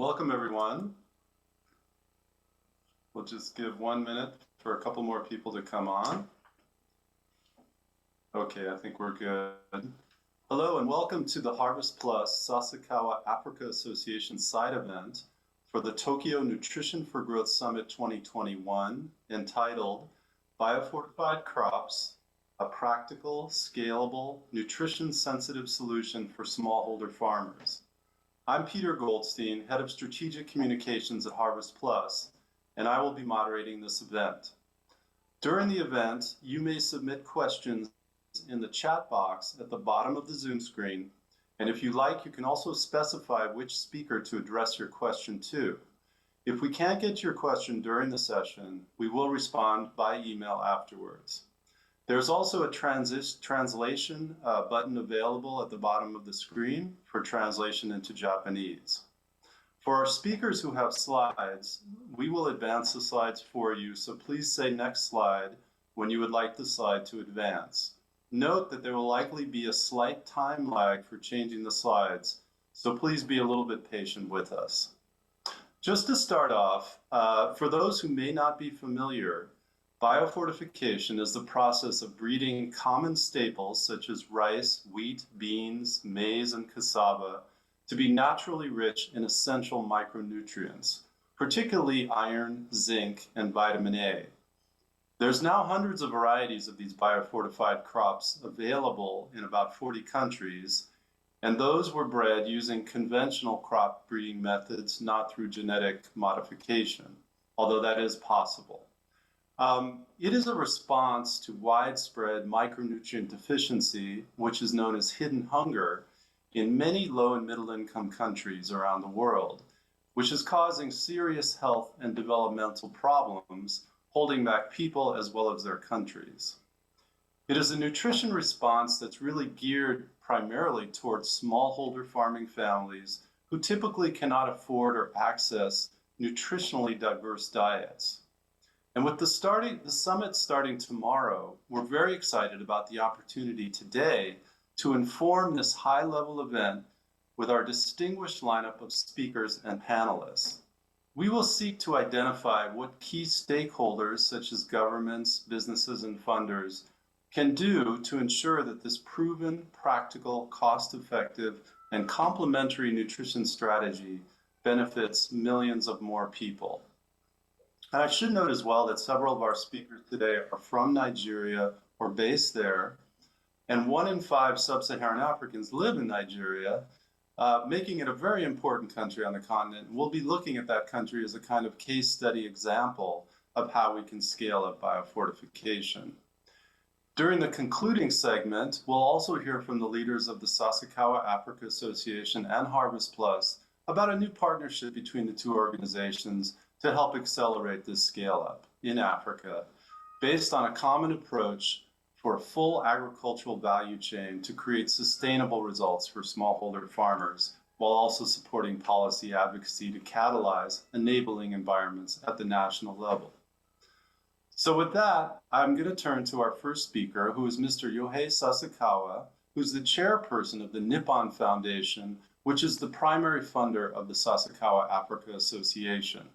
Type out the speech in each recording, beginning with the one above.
Welcome everyone. We'll just give 1 minute for a couple more people to come on. Okay, I think we're good. Hello and welcome to the HarvestPlus Sasakawa Africa Association side event for the Tokyo Nutrition for Growth Summit 2021, entitled Biofortified Crops, a Practical, Scalable, Nutrition-Sensitive Solution for Smallholder Farmers. I'm Peter Goldstein, Head of Strategic Communications at HarvestPlus, and I will be moderating this event. During the event, you may submit questions in the chat box at the bottom of the Zoom screen, and if you like, you can also specify which speaker to address your question to. If we can't get to your question during the session, we will respond by email afterwards. There's also a translation button available at the bottom of the screen for translation into Japanese. For our speakers who have slides, we will advance the slides for you, so please say next slide when you would like the slide to advance. Note that there will likely be a slight time lag for changing the slides, so please be a little bit patient with us. Just to start off, for those who may not be familiar, biofortification is the process of breeding common staples such as rice, wheat, beans, maize, and cassava to be naturally rich in essential micronutrients, particularly iron, zinc, and vitamin A. There's now hundreds of varieties of these biofortified crops available in about 40 countries, and those were bred using conventional crop breeding methods, not through genetic modification, although that is possible. It is a response to widespread micronutrient deficiency, which is known as hidden hunger, in many low and middle income countries around the world, which is causing serious health and developmental problems, holding back people as well as their countries. It is a nutrition response that's really geared primarily towards smallholder farming families who typically cannot afford or access nutritionally diverse diets. And with the summit starting tomorrow, we're very excited about the opportunity today to inform this high-level event with our distinguished lineup of speakers and panelists. We will seek to identify what key stakeholders, such as governments, businesses, and funders, can do to ensure that this proven, practical, cost-effective, and complementary nutrition strategy benefits millions of more people. And I should note as well that several of our speakers today are from Nigeria or based there, and 1 in 5 sub-Saharan Africans live in Nigeria, making it a very important country on the continent. We'll be looking at that country as a kind of case study example of how we can scale up biofortification. During the concluding segment, we'll also hear from the leaders of the Sasakawa Africa Association and HarvestPlus about a new partnership between the two organizations to help accelerate this scale up in Africa, based on a common approach for a full agricultural value chain to create sustainable results for smallholder farmers, while also supporting policy advocacy to catalyze enabling environments at the national level. So with that, I'm going to turn to our first speaker, who is Mr. Yohei Sasakawa, who's the chairperson of the Nippon Foundation, which is the primary funder of the Sasakawa Africa Association.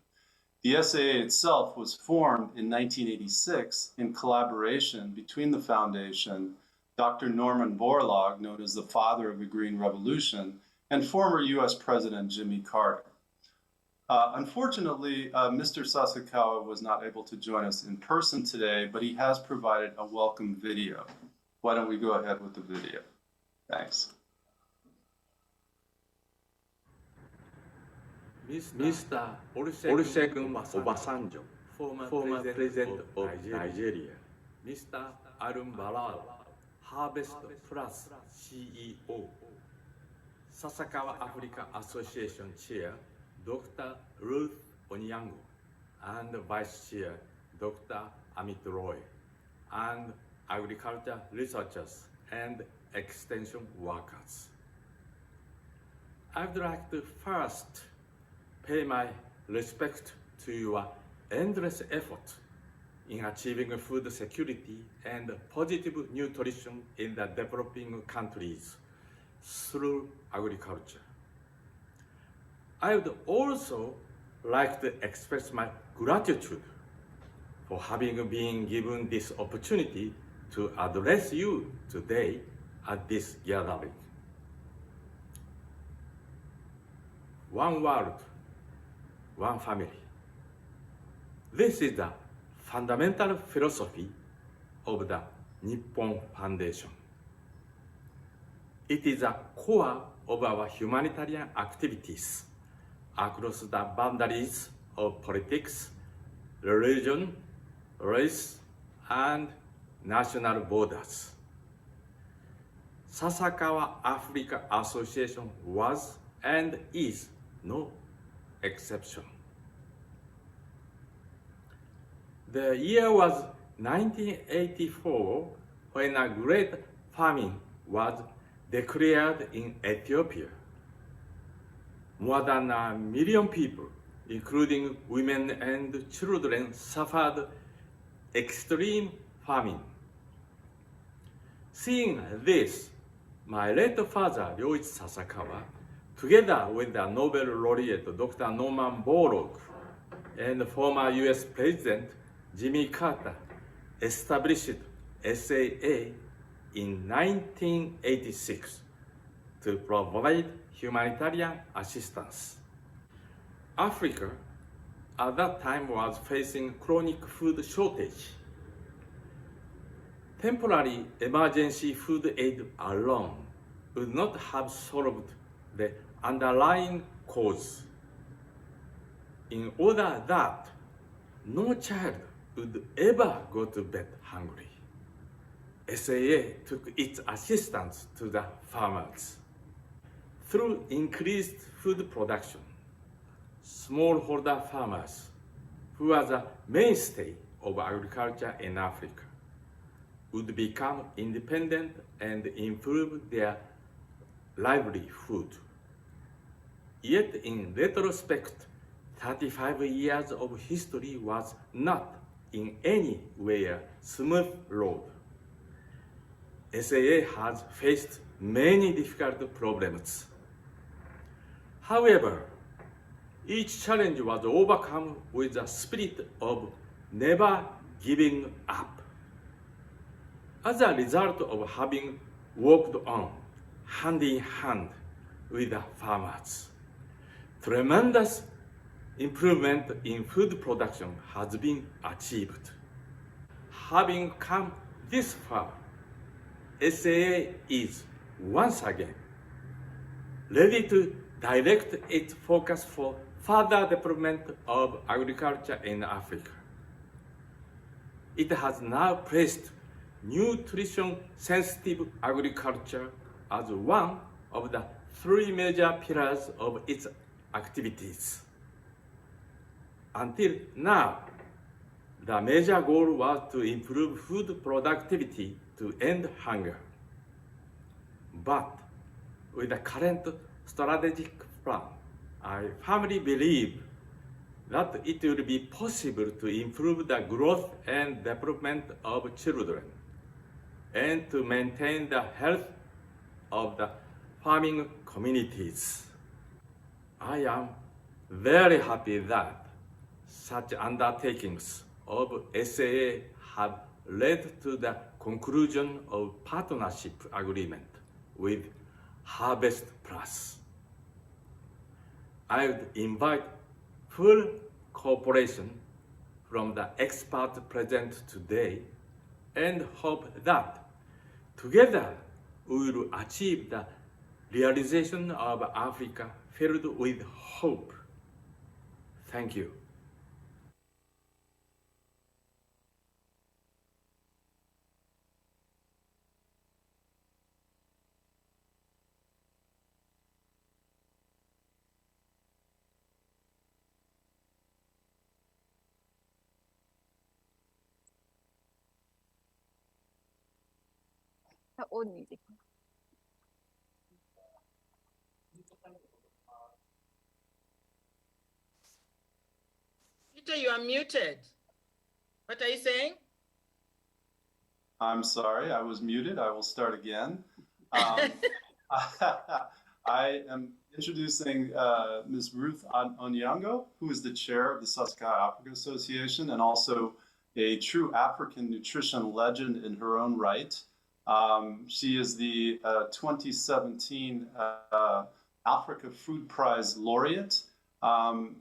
The SAA itself was formed in 1986 in collaboration between the foundation, Dr. Norman Borlaug, known as the father of the Green Revolution, and former US President Jimmy Carter. Unfortunately, Mr. Sasakawa was not able to join us in person today, but he has provided a welcome video. Why don't we go ahead with the video? Thanks. Mr. Olusegun Obasanjo, former president of Nigeria. Mr. Arun Barao, HarvestPlus CEO. Sasakawa Africa Association Chair, Dr. Ruth Onyango, and Vice Chair, Dr. Amit Roy, and agriculture researchers and extension workers. I'd like to first pay my respect to your endless effort in achieving food security and positive nutrition in the developing countries through agriculture. I would also like to express my gratitude for having been given this opportunity to address you today at this gathering. One world, one family. This is the fundamental philosophy of the Nippon Foundation. It is a core of our humanitarian activities across the boundaries of politics, religion, race, and national borders. Sasakawa Africa Association was and is no exception. The year was 1984 when a great famine was declared in Ethiopia. More than 1 million people, including women and children, suffered extreme famine. Seeing this, my late father, Ryoichi Sasakawa, together with the Nobel laureate Dr. Norman Borlaug and former US President Jimmy Carter, established SAA in 1986 to provide humanitarian assistance. Africa at that time was facing chronic food shortage. Temporary emergency food aid alone would not have solved the underlying cause. In order that no child would ever go to bed hungry, SAA took its assistance to the farmers. Through increased food production, smallholder farmers, who are the mainstay of agriculture in Africa, would become independent and improve their livelihood. Yet in retrospect, 35 years of history was not in any way a smooth road. SAA has faced many difficult problems. However, each challenge was overcome with a spirit of never giving up. As a result of having worked on hand in hand with the farmers, tremendous improvement in food production has been achieved. Having come this far, SAA is once again ready to direct its focus for further development of agriculture in Africa. It has now placed nutrition-sensitive agriculture as one of the 3 major pillars of its activities. Until now, the major goal was to improve food productivity to end hunger. But with the current strategic plan, I firmly believe that it will be possible to improve the growth and development of children and to maintain the health of the farming communities. I am very happy that such undertakings of SAA have led to the conclusion of partnership agreement with HarvestPlus. I would invite full cooperation from the experts present today and hope that together we will achieve the realization of Africa filled with hope. Thank you. Peter, you are muted. What are you saying? I'm sorry, I was muted. I will start again. I am introducing Ms. Ruth Onyango, who is the chair of the Sasakawa Africa Association and also a true African nutrition legend in her own right. She is the 2017 Africa Food Prize laureate.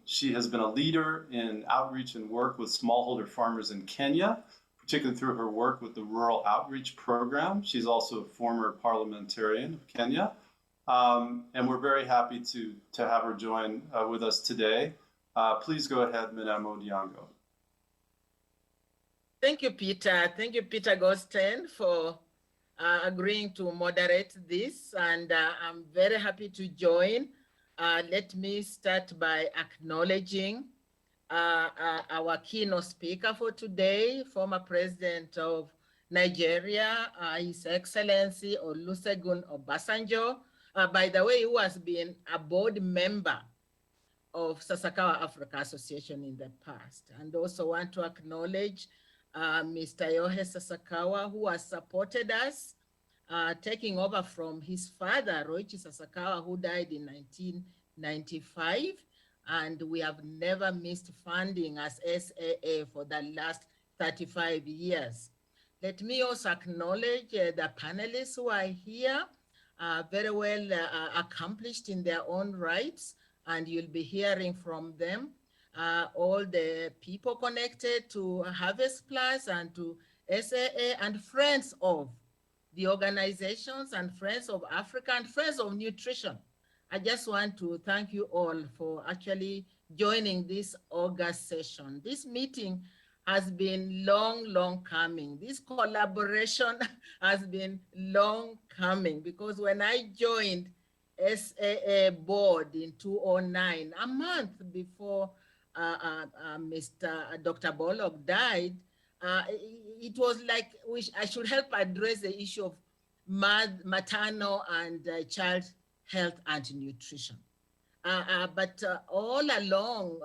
She has been a leader in outreach and work with smallholder farmers in Kenya, particularly through her work with the Rural Outreach Program. She's also a former parliamentarian of Kenya. And we're very happy to have her join with us today. Please go ahead, Madame Onyango. Thank you, Peter. Thank you, Peter Gosten, for agreeing to moderate this. And I'm very happy to join. Let me start by acknowledging our keynote speaker for today, former President of Nigeria, His Excellency Olusegun Obasanjo. By the way, who has been a board member of Sasakawa Africa Association in the past. And also want to acknowledge Mr. Yohe Sasakawa, who has supported us, taking over from his father, Roichi Sasakawa, who died in 1995. And we have never missed funding as SAA for the last 35 years. Let me also acknowledge the panelists who are here, very well accomplished in their own rights, and you'll be hearing from them. All the people connected to HarvestPlus and to SAA and friends of the organizations and friends of Africa and friends of nutrition. I just want to thank you all for actually joining this August session. This meeting has been long coming. This collaboration has been long coming because when I joined SAA board in 2009, a month before Dr. Bollock died, it was like I should help address the issue of maternal and child health and nutrition. But all along,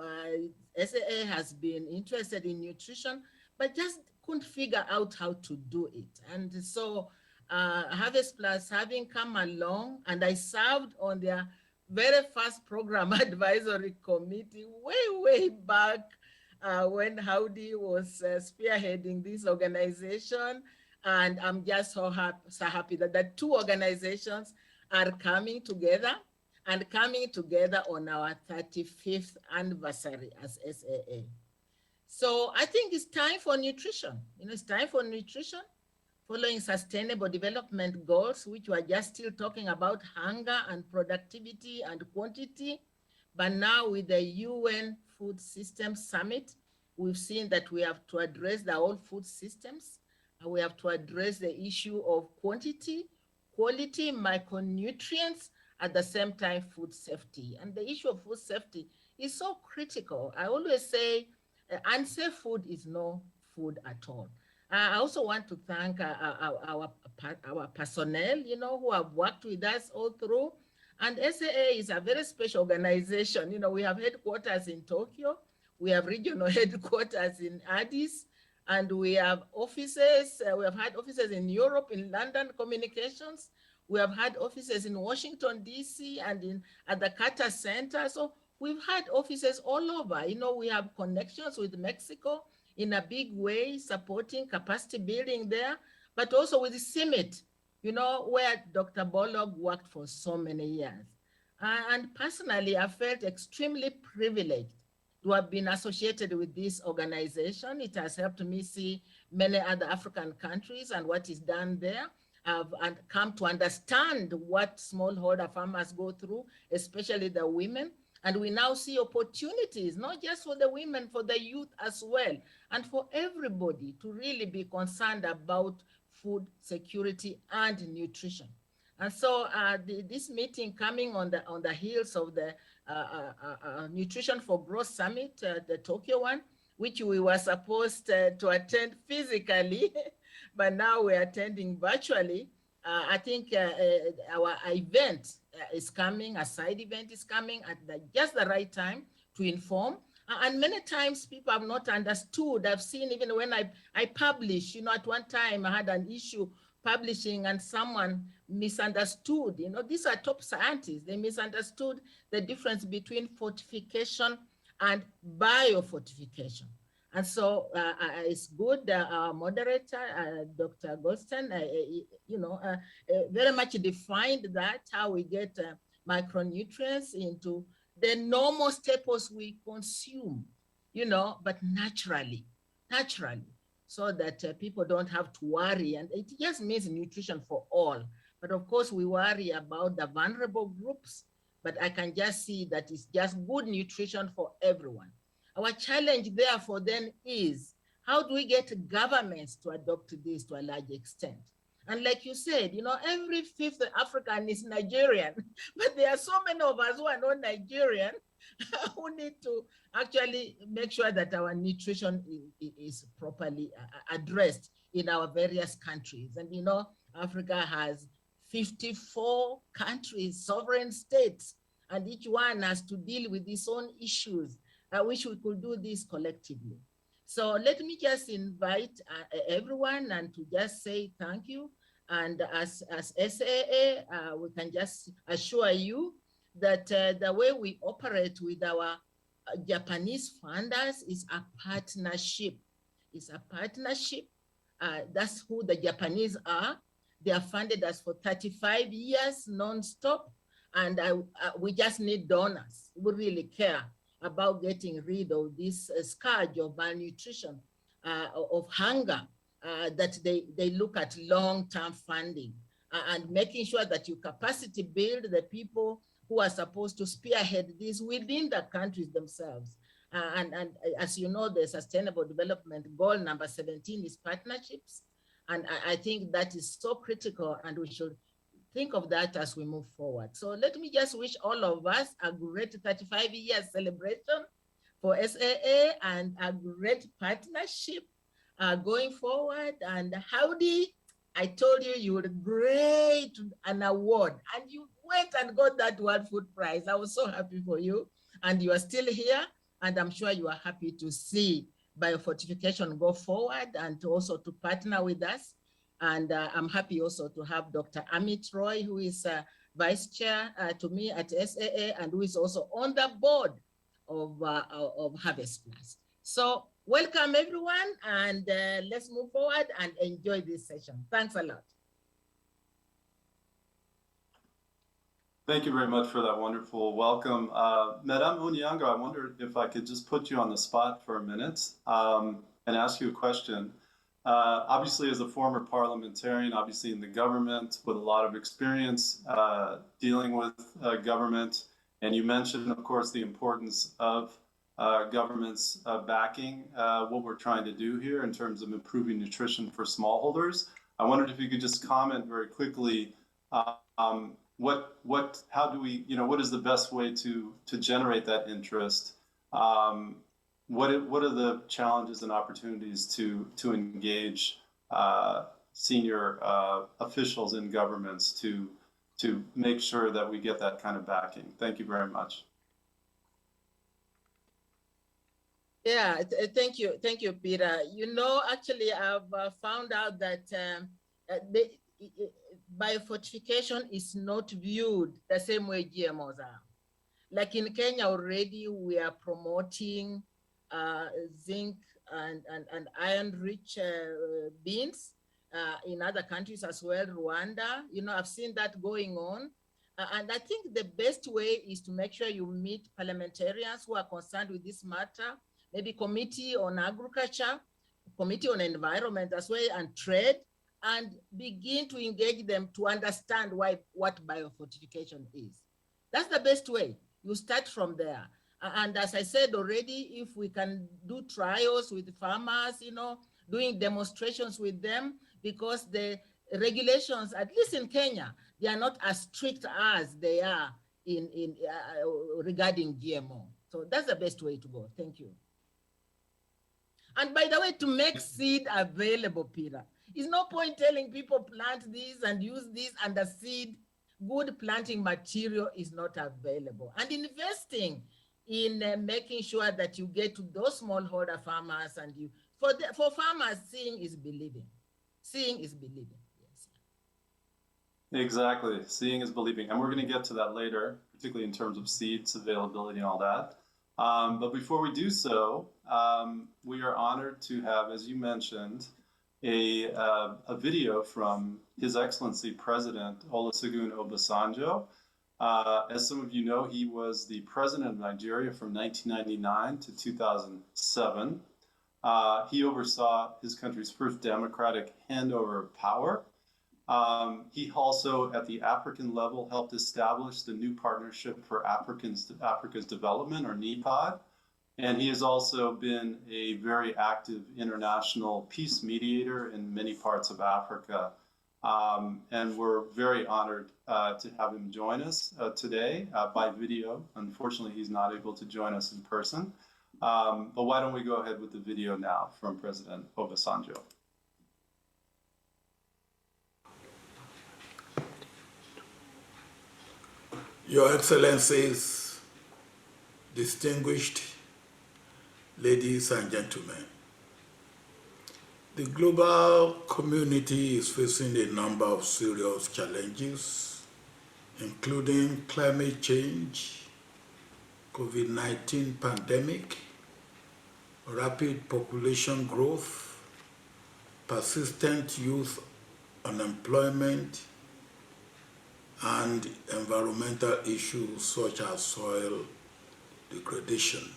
SAA has been interested in nutrition, but just couldn't figure out how to do it. And so HarvestPlus having come along, and I served on their very first program advisory committee way back when Howdy was spearheading this organization. And I'm just so happy that the two organizations are coming together on our 35th anniversary as SAA. So I think it's time for nutrition. It's time for nutrition following sustainable development goals, which we're just still talking about hunger and productivity and quantity. But now with the UN Food Systems Summit, we've seen that we have to address the whole food systems. And we have to address the issue of quantity, quality, micronutrients, at the same time, food safety. And the issue of food safety is so critical. I always say unsafe food is no food at all. I also want to thank our personnel, who have worked with us all through. And SAA is a very special organization. We have headquarters in Tokyo, we have regional headquarters in Addis, and we have offices. We have had offices in Europe, in London Communications. We have had offices in Washington, D.C. and at the Carter Center. So we've had offices all over. We have connections with Mexico in a big way, supporting capacity building there, but also with the CIMIT, where Dr. Bollock worked for so many years. And personally, I felt extremely privileged to have been associated with this organization. It has helped me see many other African countries and what is done there. And come to understand what smallholder farmers go through, especially the women. And we now see opportunities, not just for the women, for the youth as well, and for everybody to really be concerned about food security and nutrition. And so this meeting coming on the heels of the Nutrition for Growth Summit, the Tokyo one, which we were supposed to attend physically, but now we're attending virtually. I think our event is coming, a side event is coming at just the right time to inform. And many times people have not understood. I've seen even when I publish, at one time I had an issue publishing and someone misunderstood. You know, these are top scientists. They misunderstood the difference between fortification and biofortification. And so it's good, our moderator, Dr. Goldstein, very much defined that, how we get micronutrients into the normal staples we consume, you know, but naturally, so that people don't have to worry. And it just means nutrition for all. But of course, we worry about the vulnerable groups, but I can just see that it's just good nutrition for everyone. Our challenge, therefore, then is, how do we get governments to adopt this to a large extent? And like you said, you know, every fifth African is Nigerian, but there are so many of us who are not Nigerian who need to actually make sure that our nutrition is properly addressed in our various countries. And you know, Africa has 54 countries, sovereign states, and each one has to deal with its own issues. I wish we could do this collectively. So let me just invite everyone and to just say thank you. And as SAA, we can just assure you that the way we operate with our Japanese funders is a partnership. It's a partnership. That's who the Japanese are. They are funded us for 35 years non-stop. And we just need donors who really care about getting rid of this scourge of malnutrition, of hunger, that they look at long-term funding and making sure that you capacity build the people who are supposed to spearhead this within the countries themselves. And as you know, the Sustainable Development Goal number 17 is partnerships. And I think that is so critical, and we should think of that as we move forward. So let me just wish all of us a great 35-year celebration for SAA and a great partnership going forward. And Howdy, I told you you would grade an award, and you went and got that World Food Prize. I was so happy for you, and you are still here, and I'm sure you are happy to see biofortification go forward and also to partner with us. And I'm happy also to have Dr. Amit Roy, who is Vice Chair to me at SAA, and who is also on the board of HarvestPlus. So welcome everyone, and let's move forward and enjoy this session. Thanks a lot. Thank you very much for that wonderful welcome. Madame Onyango, I wonder if I could just put you on the spot for a minute and ask you a question. Obviously, as a former parliamentarian, obviously in the government with a lot of experience dealing with government, and you mentioned, of course, the importance of government's backing what we're trying to do here in terms of improving nutrition for smallholders. I wondered if you could just comment very quickly, how do we, what is the best way to generate that interest? What are the challenges and opportunities to engage senior officials in governments to make sure that we get that kind of backing? Thank you very much. Yeah, thank you, Peter. You know, actually, I've found out that biofortification is not viewed the same way GMOs are. Like in Kenya already, we are promoting zinc and iron-rich beans. In other countries as well, Rwanda, I've seen that going on. And I think the best way is to make sure you meet parliamentarians who are concerned with this matter, maybe committee on agriculture, committee on environment as well, and trade, and begin to engage them to understand what biofortification is. That's the best way. You start from there. And as I said already, if we can do trials with farmers, doing demonstrations with them, because the regulations, at least in Kenya, they are not as strict as they are in regarding GMO. So that's the best way to go. Thank you. And by the way, to make seed available, Peter, it's no point telling people plant this and use this, and the seed, good planting material is not available. And investing in making sure that you get to those smallholder farmers, and for farmers, seeing is believing. Seeing is believing. Yes. Exactly. Seeing is believing. And we're going to get to that later, particularly in terms of seeds availability and all that. But before we do so, we are honored to have, as you mentioned, a video from His Excellency President Olusegun Obasanjo. As some of you know, he was the president of Nigeria from 1999 to 2007. He oversaw his country's first democratic handover of power. He also, at the African level, helped establish the new Partnership for Africa's Development, or NEPAD. And he has also been a very active international peace mediator in many parts of Africa. And we're very honored to have him join us today by video. Unfortunately, he's not able to join us in person. But why don't we go ahead with the video now from President Obasanjo. Your Excellencies, distinguished ladies and gentlemen, the global community is facing a number of serious challenges, including climate change, COVID-19 pandemic, rapid population growth, persistent youth unemployment, and environmental issues such as soil degradation.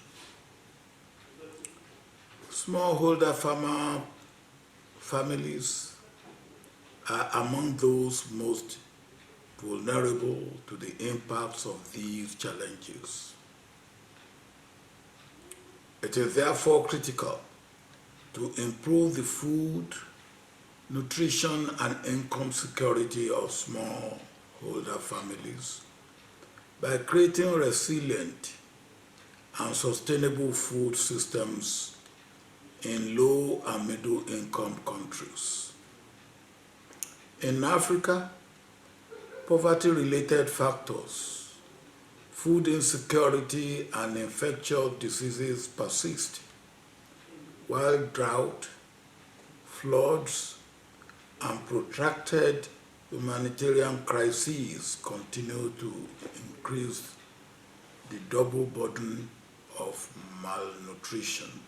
Smallholder farmer families are among those most vulnerable to the impacts of these challenges. It is therefore critical to improve the food, nutrition, and income security of smallholder families by creating resilient and sustainable food systems in low and middle income countries. In Africa, poverty-related factors, food insecurity, and infectious diseases persist, while drought, floods, and protracted humanitarian crises continue to increase the double burden of malnutrition.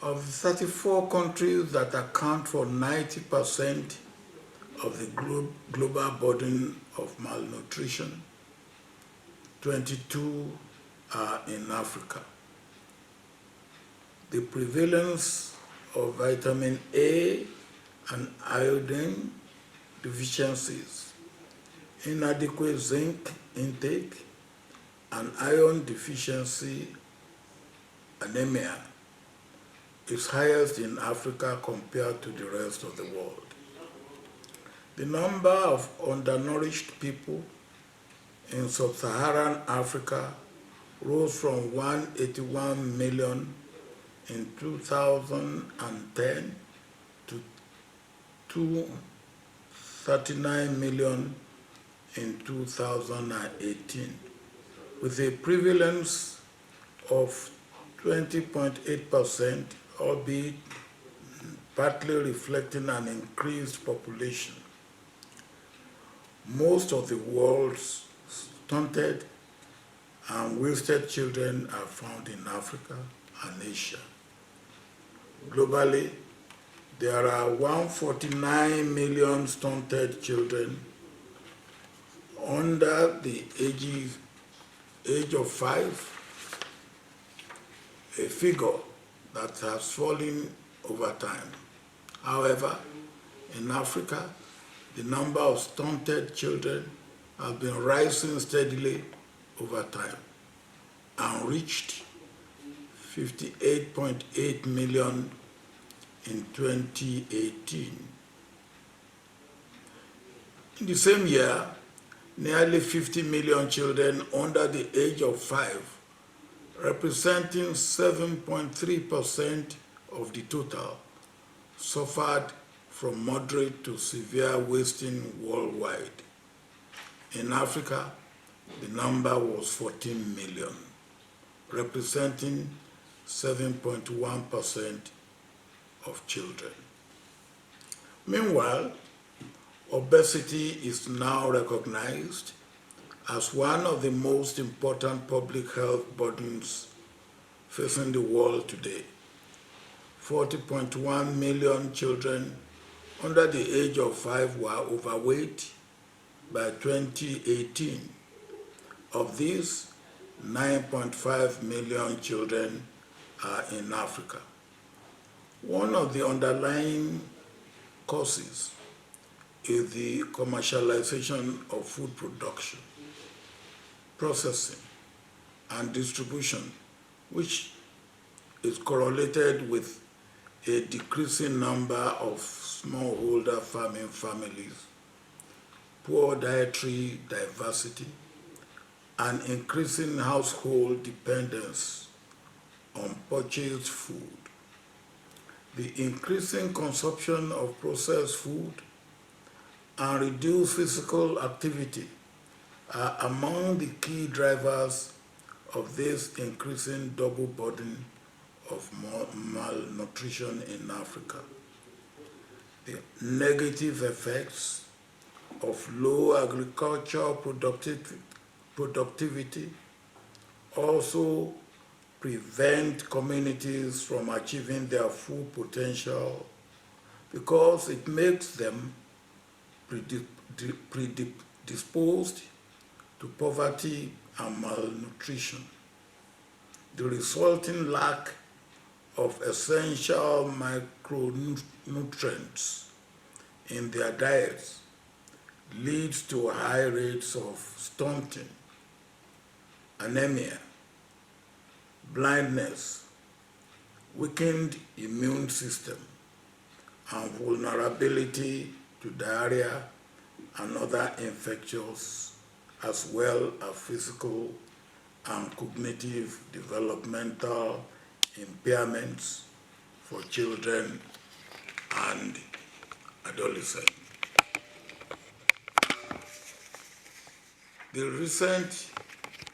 Of the 34 countries that account for 90% of the global burden of malnutrition, 22 are in Africa. The prevalence of vitamin A and iodine deficiencies, inadequate zinc intake, and iron deficiency anemia is highest in Africa compared to the rest of the world. The number of undernourished people in sub-Saharan Africa rose from 181 million in 2010 to 239 million in 2018, with a prevalence of 20.8%, albeit partly reflecting an increased population. Most of the world's stunted and wasted children are found in Africa and Asia. Globally, there are 149 million stunted children under the age of 5, a figure that has fallen over time. However, in Africa, the number of stunted children has been rising steadily over time and reached 58.8 million in 2018. In the same year, nearly 50 million children under the age of 5, representing 7.3% of the total, suffered from moderate to severe wasting worldwide. In Africa, the number was 14 million, representing 7.1% of children. Meanwhile, Obesity is now recognized as one of the most important public health burdens facing the world today. 40.1 million children under the age of 5 were overweight by 2018. Of these, 9.5 million children are in Africa. One of the underlying causes is the commercialization of food production, processing, and distribution, which is correlated with a decreasing number of smallholder farming families, poor dietary diversity, and increasing household dependence on purchased food. The increasing consumption of processed food and reduced physical activity are among the key drivers of this increasing double burden of malnutrition in Africa. The negative effects of low agricultural productivity also prevent communities from achieving their full potential because it makes them predisposed to poverty and malnutrition. The resulting lack of essential micronutrients in their diets leads to high rates of stunting, anemia, blindness, weakened immune system, and vulnerability to diarrhea and other infectious, as well as physical and cognitive developmental impairments for children and adolescents. The recent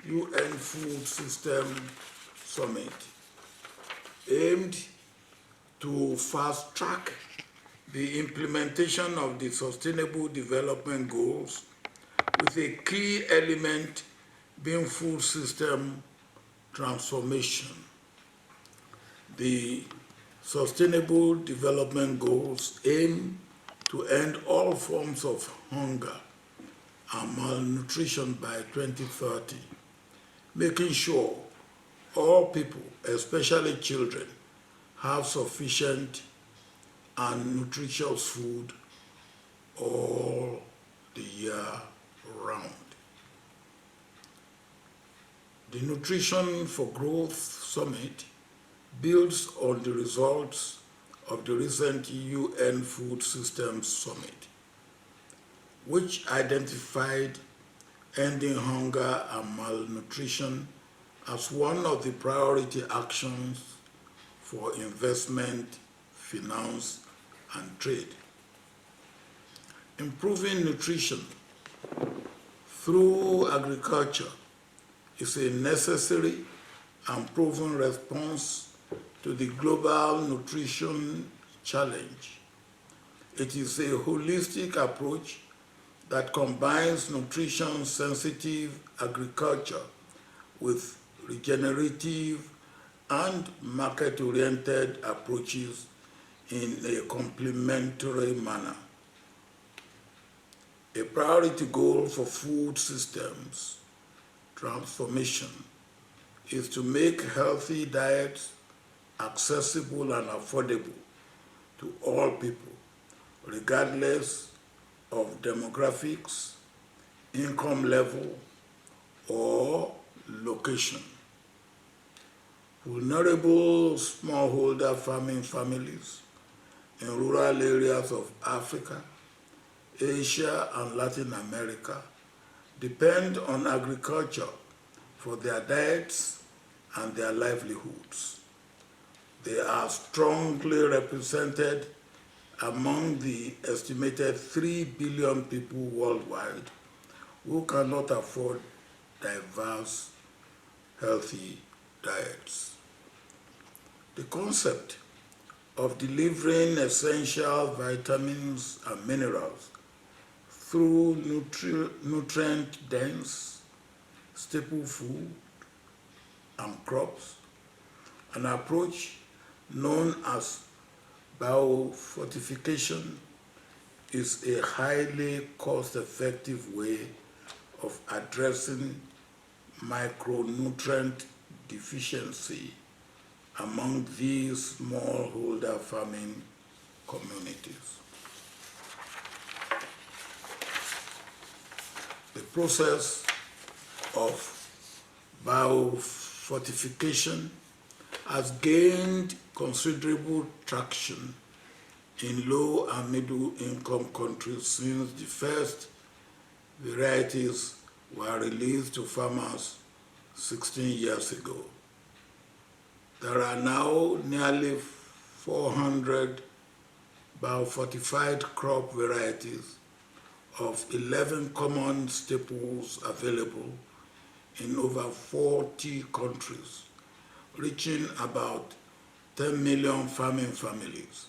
UN Food System Summit aimed to fast-track the implementation of the Sustainable Development Goals, with a key element being food system transformation. The Sustainable Development Goals aim to end all forms of hunger and malnutrition by 2030, making sure all people, especially children, have sufficient and nutritious food all the year round. The Nutrition for Growth Summit builds on the results of the recent UN Food Systems Summit, which identified ending hunger and malnutrition as one of the priority actions for investment, finance, and trade. Improving nutrition through agriculture is a necessary and proven response to the global nutrition challenge. It is a holistic approach that combines nutrition-sensitive agriculture with regenerative and market-oriented approaches in a complementary manner. A priority goal for food systems transformation is to make healthy diets accessible and affordable to all people, regardless of demographics, income level, or location. Vulnerable smallholder farming families in rural areas of Africa, Asia, and Latin America depend on agriculture for their diets and their livelihoods. They are strongly represented among the estimated 3 billion people worldwide who cannot afford diverse, healthy diets. The concept of delivering essential vitamins and minerals through nutrient-dense staple food and crops, an approach known as biofortification is a highly cost-effective way of addressing micronutrient deficiency among these smallholder farming communities. The process of biofortification has gained considerable traction in low and middle income countries since the first varieties were released to farmers 16 years ago. There are now nearly 400 biofortified crop varieties of 11 common staples available in over 40 countries, reaching about 10 million farming families.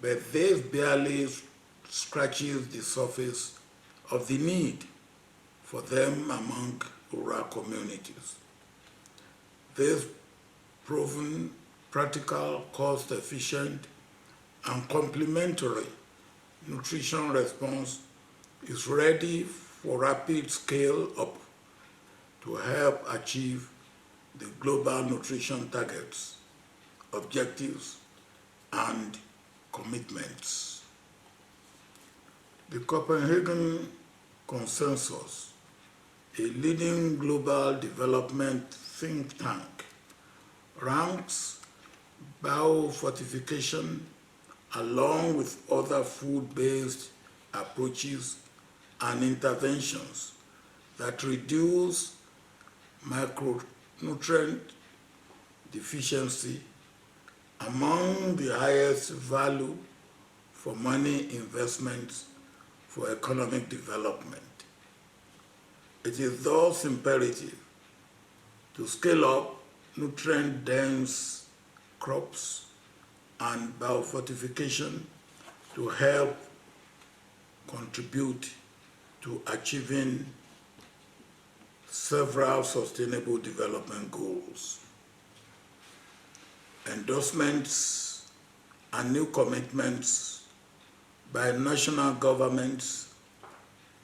But this barely scratches the surface of the need for them among rural communities. This proven practical, cost-efficient, and complementary nutrition response is ready for rapid scale-up to help achieve the global nutrition targets, objectives, and commitments. The Copenhagen Consensus, a leading global development think tank, ranks biofortification along with other food-based approaches and interventions that reduce micronutrient deficiency among the highest value for money investments for economic development. It is thus imperative to scale up nutrient-dense crops and biofortification to help contribute to achieving several sustainable development goals. Endorsements and new commitments by national governments,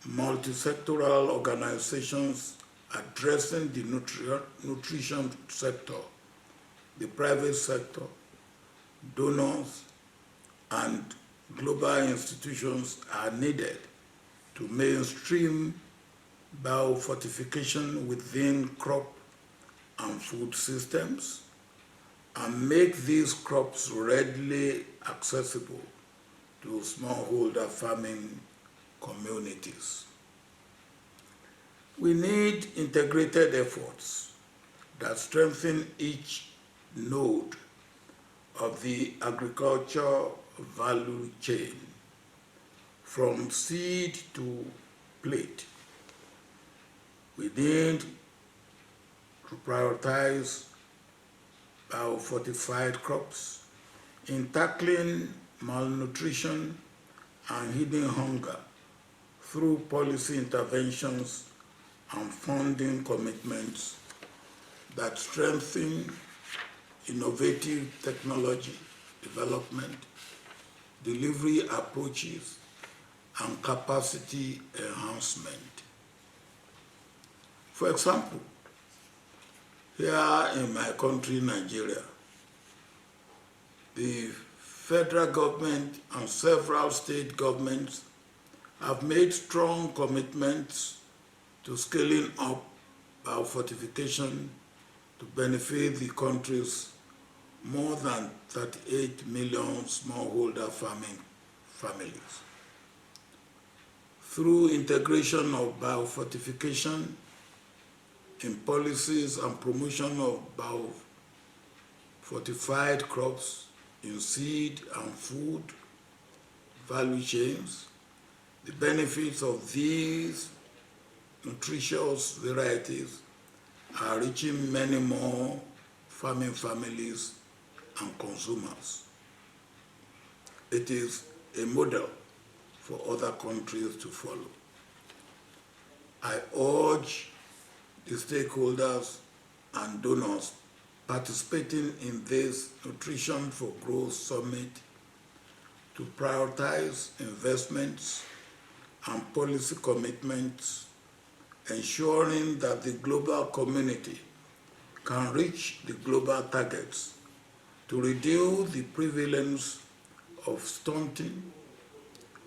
multi-sectoral organizations addressing the nutrition sector, the private sector, donors, and global institutions are needed to mainstream biofortification within crop and food systems and make these crops readily accessible to smallholder farming communities. We need integrated efforts that strengthen each node of the agriculture value chain, from seed to plate. We need to prioritize biofortified crops in tackling malnutrition and hidden hunger through policy interventions and funding commitments that strengthen innovative technology development, delivery approaches, and capacity enhancement. For example, here in my country, Nigeria, the federal government and several state governments have made strong commitments to scaling up biofortification to benefit the country's more than 38 million smallholder farming families. Through integration of biofortification in policies and promotion of biofortified crops in seed and food value chains, the benefits of these nutritious varieties are reaching many more farming families and consumers. It is a model for other countries to follow. I urge the stakeholders and donors participating in this Nutrition for Growth Summit to prioritize investments and policy commitments, ensuring that the global community can reach the global targets to reduce the prevalence of stunting,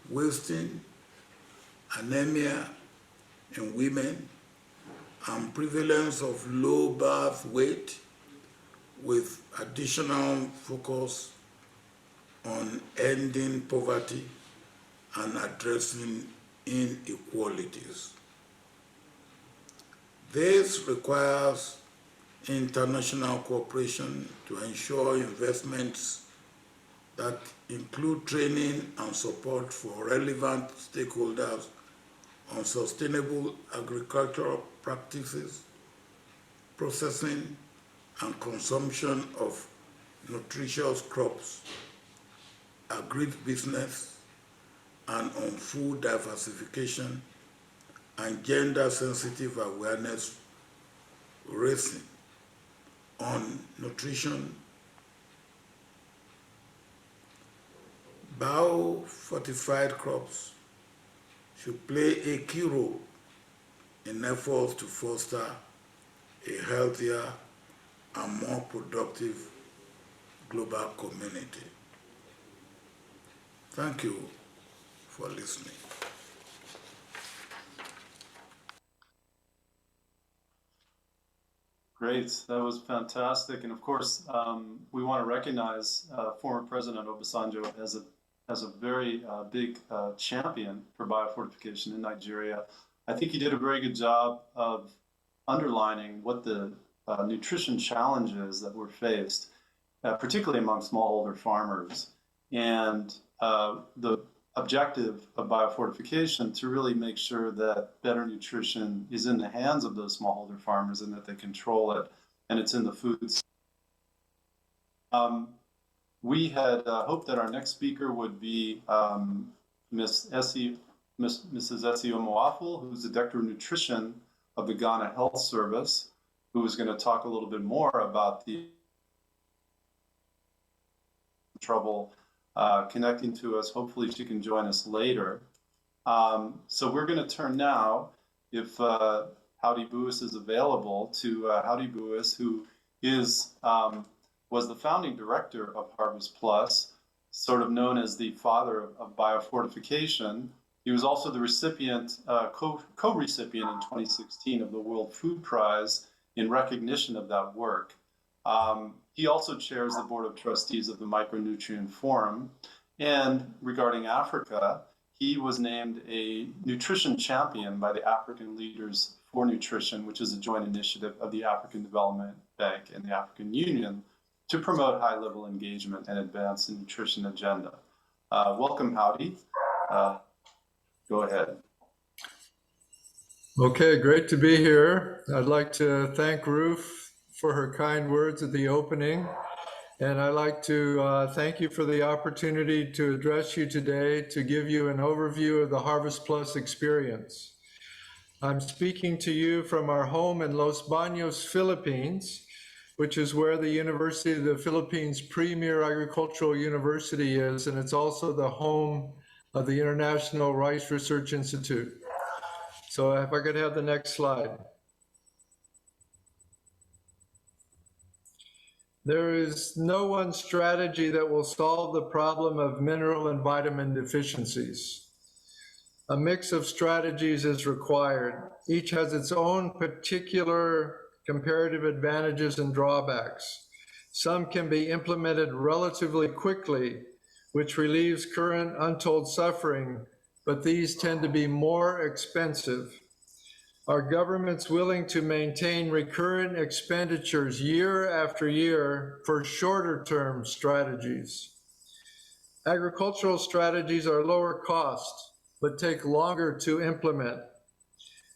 wasting, anemia in women, and prevalence of low birth weight, with additional focus on ending poverty and addressing inequalities. This requires international cooperation to ensure investments that include training and support for relevant stakeholders on sustainable agricultural practices, processing and consumption of nutritious crops, agribusiness, and on food diversification and gender-sensitive awareness raising on nutrition. Bio-fortified crops should play a key role in efforts to foster a healthier and more productive global community. Thank you for listening. Great, that was fantastic. And of course, we want to recognize former President Obasanjo as a very big champion for biofortification in Nigeria. I think he did a very good job of underlining what the nutrition challenges that were faced, particularly among smallholder farmers, and the objective of biofortification to really make sure that better nutrition is in the hands of those smallholder farmers and that they control it, and it's in the foods. We had hoped that our next speaker would be Mrs. Essie Omoaful, who's the Director of Nutrition of the Ghana Health Service, who is going to talk a little bit more about the trouble connecting to us. Hopefully she can join us later. So we're going to turn now, if Howdy Buis is available, to Howdy Buis, who is was the founding director of HarvestPlus, sort of known as the father of biofortification. He was also the recipient, co-recipient in 2016 of the World Food Prize in recognition of that work. He also chairs the board of trustees of the Micronutrient Forum. And regarding Africa, he was named a nutrition champion by the African Leaders for Nutrition, which is a joint initiative of the African Development Bank and the African Union to promote high-level engagement and advance the nutrition agenda. Welcome, Howdy. Go ahead. Okay, great to be here. I'd like to thank Ruth for her kind words at the opening. And I'd like to thank you for the opportunity to address you today to give you an overview of the HarvestPlus experience. I'm speaking to you from our home in Los Baños, Philippines, which is where the University of the Philippines' premier agricultural university is, and it's also the home of the International Rice Research Institute. So if I could have the next slide. There is no one strategy that will solve the problem of mineral and vitamin deficiencies. A mix of strategies is required. Each has its own particular comparative advantages and drawbacks. Some can be implemented relatively quickly, which relieves current untold suffering, but these tend to be more expensive. Are governments willing to maintain recurrent expenditures year after year for shorter term strategies? Agricultural strategies are lower cost, but take longer to implement.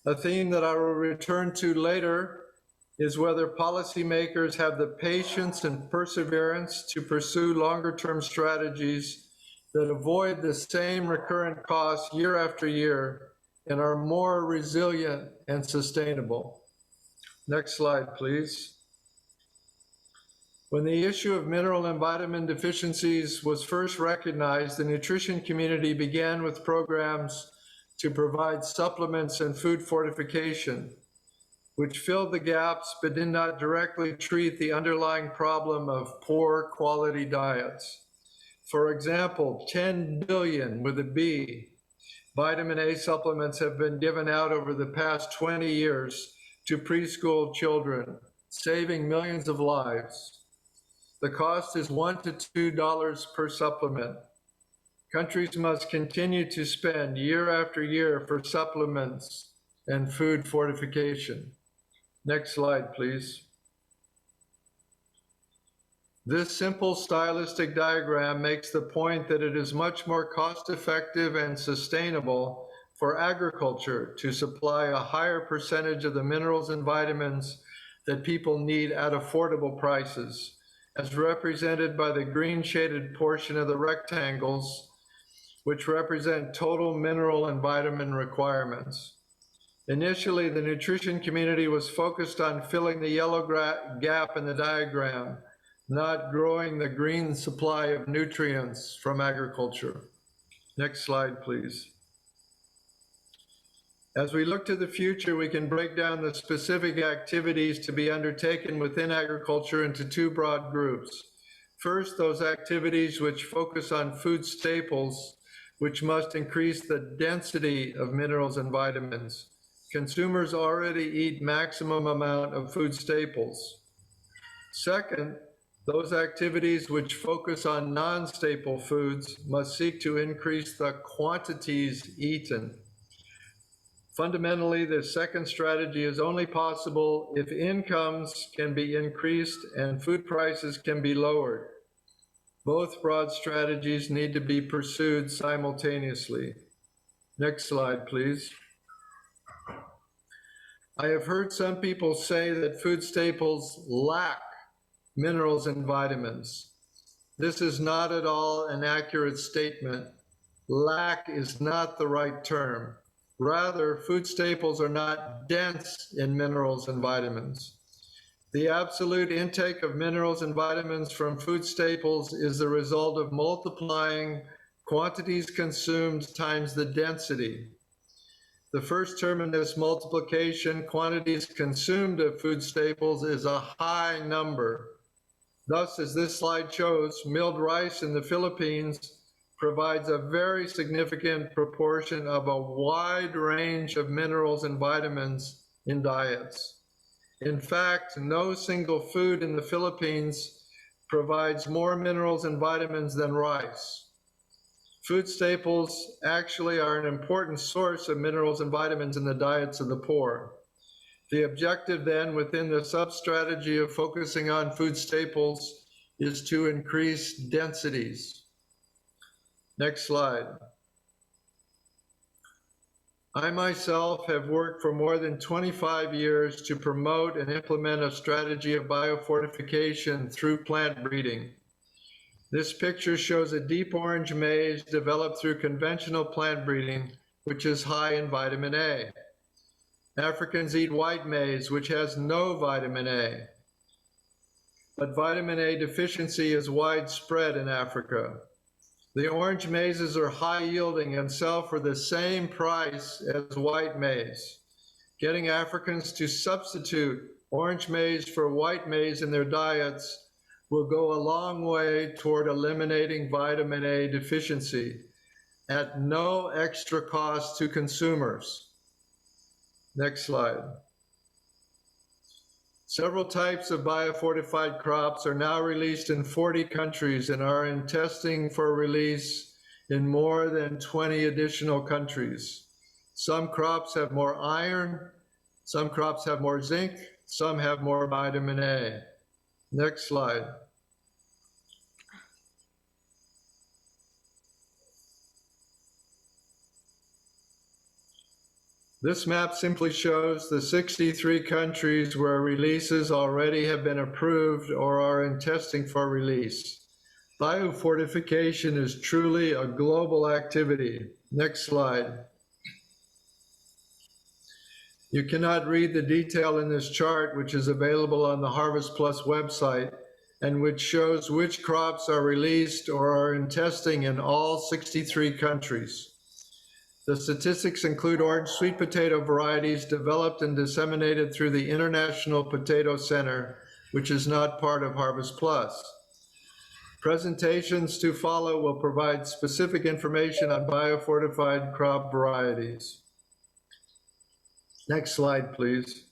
A theme that I will return to later is whether policymakers have the patience and perseverance to pursue longer term strategies that avoid the same recurrent costs year after year and are more resilient and sustainable. Next slide, please. When the issue of mineral and vitamin deficiencies was first recognized, the nutrition community began with programs to provide supplements and food fortification, which filled the gaps but did not directly treat the underlying problem of poor quality diets. For example, 10 billion with a B vitamin A supplements have been given out over the past 20 years to preschool children, saving millions of lives. The cost is $1 to $2 per supplement. Countries must continue to spend year after year for supplements and food fortification. Next slide, please. This simple stylistic diagram makes the point that it is much more cost-effective and sustainable for agriculture to supply a higher percentage of the minerals and vitamins that people need at affordable prices, as represented by the green shaded portion of the rectangles, which represent total mineral and vitamin requirements. Initially, the nutrition community was focused on filling the yellow gap in the diagram, not growing the green supply of nutrients from agriculture. Next slide, please. As we look to the future, we can break down the specific activities to be undertaken within agriculture into two broad groups. First, those activities which focus on food staples, which must increase the density of minerals and vitamins. Consumers already eat maximum amount of food staples. Second, those activities which focus on non-staple foods must seek to increase the quantities eaten. Fundamentally, the second strategy is only possible if incomes can be increased and food prices can be lowered. Both broad strategies need to be pursued simultaneously. Next slide, please. I have heard some people say that food staples lack minerals and vitamins. This is not at all an accurate statement. Lack is not the right term. Rather, food staples are not dense in minerals and vitamins. The absolute intake of minerals and vitamins from food staples is the result of multiplying quantities consumed times the density. The first term in this multiplication, quantities consumed of food staples, is a high number. Thus, as this slide shows, milled rice in the Philippines provides a very significant proportion of a wide range of minerals and vitamins in diets. In fact, no single food in the Philippines provides more minerals and vitamins than rice. Food staples actually are an important source of minerals and vitamins in the diets of the poor. The objective then within the sub-strategy of focusing on food staples is to increase densities. Next slide. I myself have worked for more than 25 years to promote and implement a strategy of biofortification through plant breeding. This picture shows a deep orange maize developed through conventional plant breeding, which is high in vitamin A. Africans eat white maize, which has no vitamin A. But vitamin A deficiency is widespread in Africa. The orange maises are high yielding and sell for the same price as white maize. Getting Africans to substitute orange maize for white maize in their diets will go a long way toward eliminating vitamin A deficiency at no extra cost to consumers. Next slide. Several types of biofortified crops are now released in 40 countries and are in testing for release in more than 20 additional countries. Some crops have more iron, some crops have more zinc, some have more vitamin A. Next slide. This map simply shows the 63 countries where releases already have been approved or are in testing for release. Biofortification is truly a global activity. Next slide. You cannot read the detail in this chart, which is available on the HarvestPlus website, and which shows which crops are released or are in testing in all 63 countries. The statistics include orange sweet potato varieties developed and disseminated through the International Potato Center, which is not part of HarvestPlus. Presentations to follow will provide specific information on biofortified crop varieties. Next slide, please.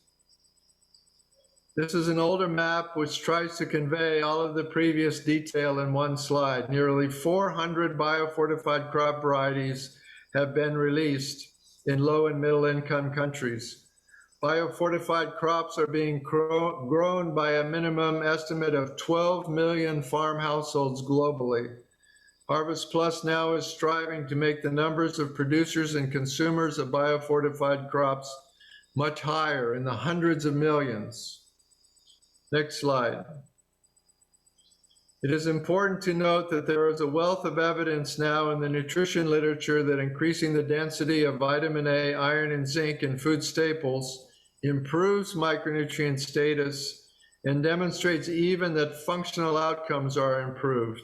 This is an older map which tries to convey all of the previous detail in one slide. Nearly 400 biofortified crop varieties have been released in low and middle income countries. Biofortified crops are being grown by a minimum estimate of 12 million farm households globally. HarvestPlus now is striving to make the numbers of producers and consumers of biofortified crops much higher, in the hundreds of millions. Next slide. It is important to note that there is a wealth of evidence now in the nutrition literature that increasing the density of vitamin A, iron, and zinc in food staples improves micronutrient status and demonstrates even that functional outcomes are improved,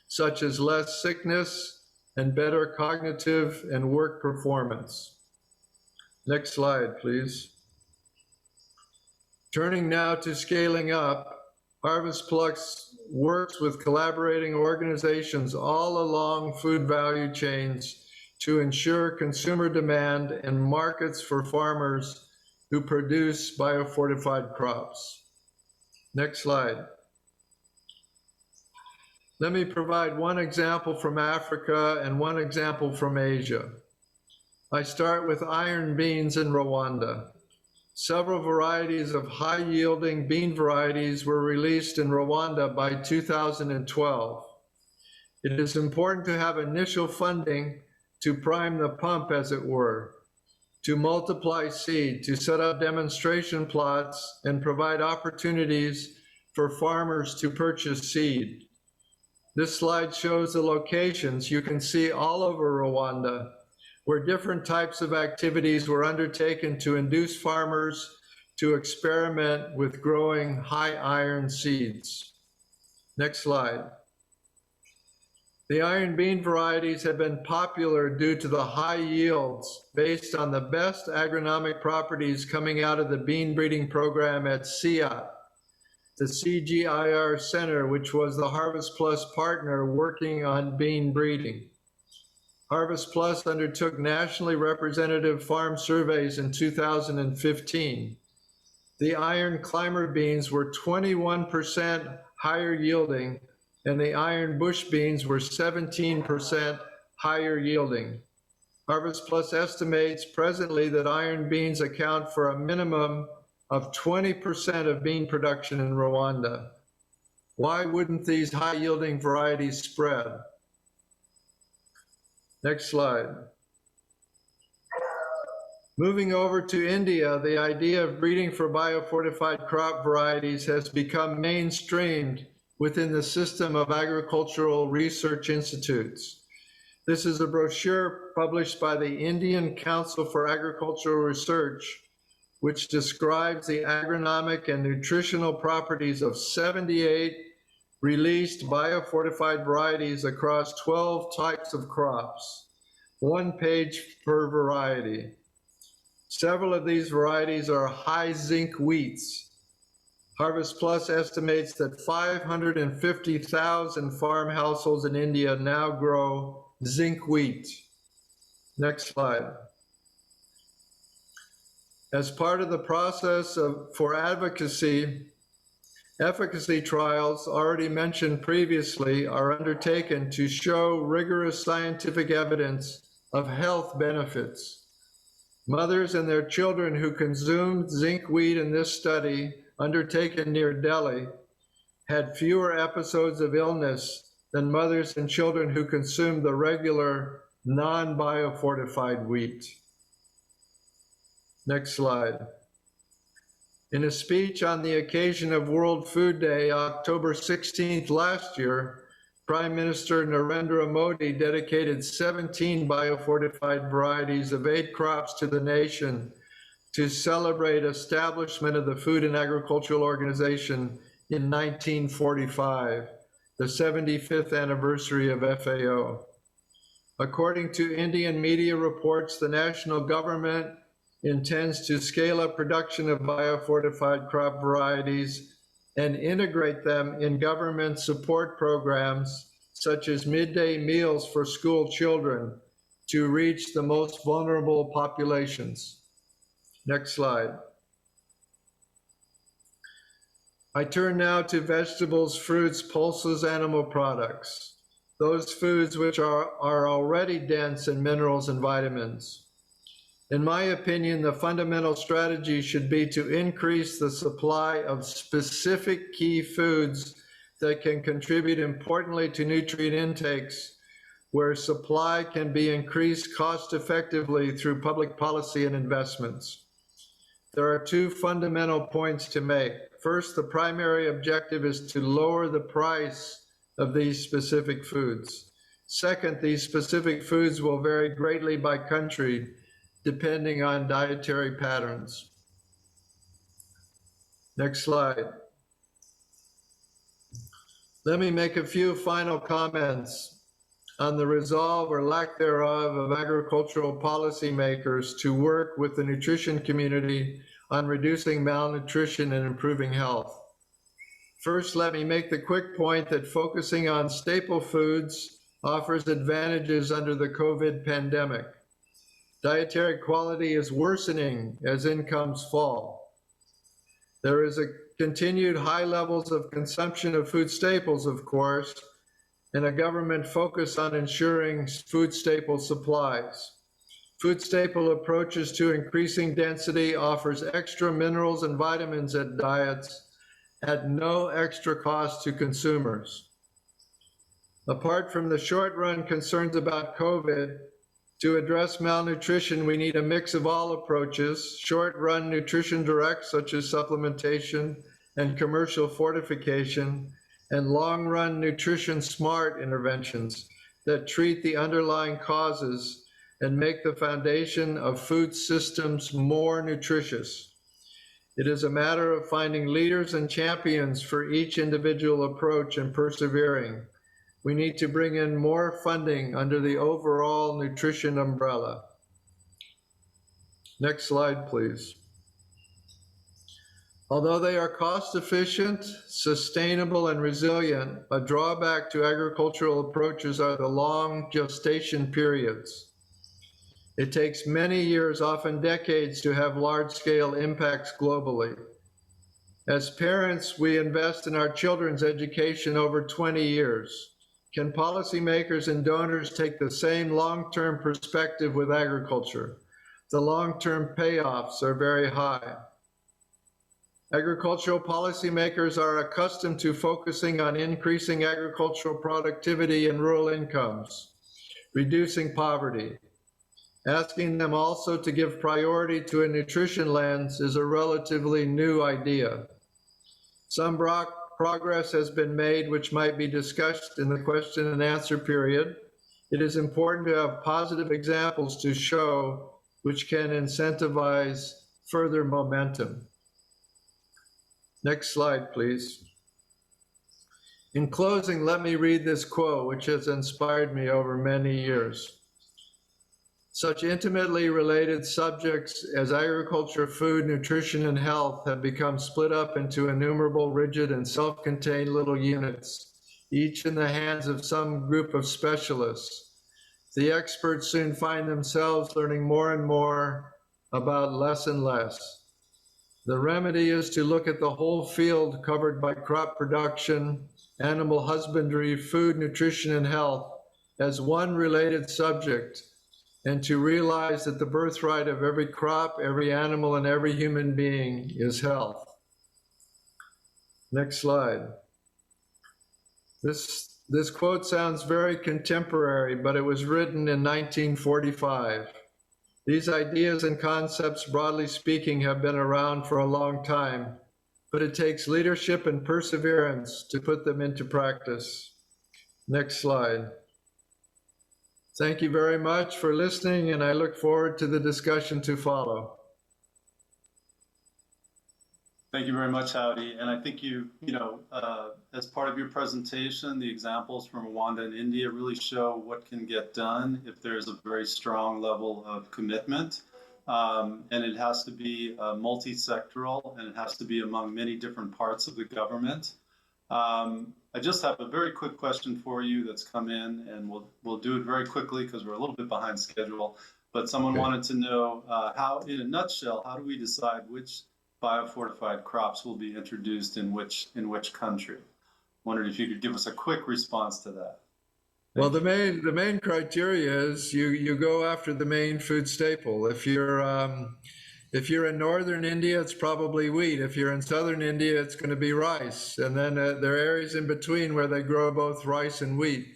such as less sickness and better cognitive and work performance. Next slide, please. Turning now to scaling up, HarvestPlus works with collaborating organizations all along food value chains to ensure consumer demand and markets for farmers who produce biofortified crops. Next slide. Let me provide one example from Africa and one example from Asia. I start with iron beans in Rwanda. Several varieties of high-yielding bean varieties were released in Rwanda by 2012. It is important to have initial funding to prime the pump, as it were, to multiply seed, to set up demonstration plots, and provide opportunities for farmers to purchase seed. This slide shows the locations you can see all over Rwanda, where different types of activities were undertaken to induce farmers to experiment with growing high iron seeds. Next slide. The iron bean varieties have been popular due to the high yields based on the best agronomic properties coming out of the bean breeding program at SAA, the CGIAR Center, which was the HarvestPlus partner working on bean breeding. HarvestPlus undertook nationally representative farm surveys in 2015. The iron climber beans were 21% higher yielding, and the iron bush beans were 17% higher yielding. HarvestPlus estimates presently that iron beans account for a minimum of 20% of bean production in Rwanda. Why wouldn't these high-yielding varieties spread? Next slide. Moving over to India, the idea of breeding for biofortified crop varieties has become mainstreamed within the system of agricultural research institutes. This is a brochure published by the Indian Council for Agricultural Research, which describes the agronomic and nutritional properties of 78 released biofortified varieties across 12 types of crops, 1 page per variety. Several of these varieties are high zinc wheats. HarvestPlus estimates that 550,000 farm households in India now grow zinc wheat. Next slide. As part of the process for advocacy, efficacy trials already mentioned previously are undertaken to show rigorous scientific evidence of health benefits. Mothers and their children who consumed zinc wheat in this study, undertaken near Delhi, had fewer episodes of illness than mothers and children who consumed the regular non-biofortified wheat. Next slide. In a speech on the occasion of World Food Day, October 16th last year, Prime Minister Narendra Modi dedicated 17 biofortified varieties of 8 crops to the nation to celebrate establishment of the Food and Agricultural Organization in 1945, the 75th anniversary of FAO. According to Indian media reports, the national government intends to scale up production of biofortified crop varieties and integrate them in government support programs such as midday meals for school children to reach the most vulnerable populations. Next slide. I turn now to vegetables, fruits, pulses, animal products, those foods which are already dense in minerals and vitamins. In my opinion, the fundamental strategy should be to increase the supply of specific key foods that can contribute importantly to nutrient intakes, where supply can be increased cost effectively through public policy and investments. There are 2 fundamental points to make. First, the primary objective is to lower the price of these specific foods. Second, these specific foods will vary greatly by country, depending on dietary patterns. Next slide. Let me make a few final comments on the resolve or lack thereof of agricultural policymakers to work with the nutrition community on reducing malnutrition and improving health. First, let me make the quick point that focusing on staple foods offers advantages under the COVID pandemic. Dietary quality is worsening as incomes fall. There is a continued high levels of consumption of food staples, of course, and a government focus on ensuring food staple supplies. Food staple approaches to increasing density offers extra minerals and vitamins at diets at no extra cost to consumers. Apart from the short-run concerns about COVID, to address malnutrition, we need a mix of all approaches, short-run nutrition direct, such as supplementation and commercial fortification, and long-run nutrition smart interventions that treat the underlying causes and make the foundation of food systems more nutritious. It is a matter of finding leaders and champions for each individual approach and persevering. We need to bring in more funding under the overall nutrition umbrella. Next slide, please. Although they are cost efficient, sustainable, and resilient, a drawback to agricultural approaches are the long gestation periods. It takes many years, often decades, to have large-scale impacts globally. As parents, we invest in our children's education over 20 years. Can policymakers and donors take the same long-term perspective with agriculture? The long-term payoffs are very high. Agricultural policymakers are accustomed to focusing on increasing agricultural productivity and rural incomes, reducing poverty. Asking them also to give priority to a nutrition lens is a relatively new idea. Some progress has been made which might be discussed in the question and answer period. It is important to have positive examples to show which can incentivize further momentum. Next slide, please. In closing, let me read this quote, which has inspired me over many years. Such intimately related subjects as agriculture, food, nutrition, and health have become split up into innumerable rigid and self-contained little units, each in the hands of some group of specialists. The experts soon find themselves learning more and more about less and less. The remedy is to look at the whole field covered by crop production, animal husbandry, food, nutrition, and health as one related subject, and to realize that the birthright of every crop, every animal, and every human being is health. Next slide. This quote sounds very contemporary, but it was written in 1945. These ideas and concepts, broadly speaking, have been around for a long time, but it takes leadership and perseverance to put them into practice. Next slide. Thank you very much for listening, and I look forward to the discussion to follow. Thank you very much, Howdy. And I think as part of your presentation, the examples from Rwanda and India really show what can get done if there's a very strong level of commitment. And it has to be multi-sectoral, and it has to be among many different parts of the government. I just have a very quick question for you that's come in, and we'll do it very quickly because we're a little bit behind schedule. But someone wanted to know how, in a nutshell, how do we decide which biofortified crops will be introduced in which country? Wondered if you could give us a quick response to that. Well, the main criteria is you go after the main food staple. If you're in northern India, it's probably wheat. If you're in southern India, it's going to be rice. And then there are areas in between where they grow both rice and wheat.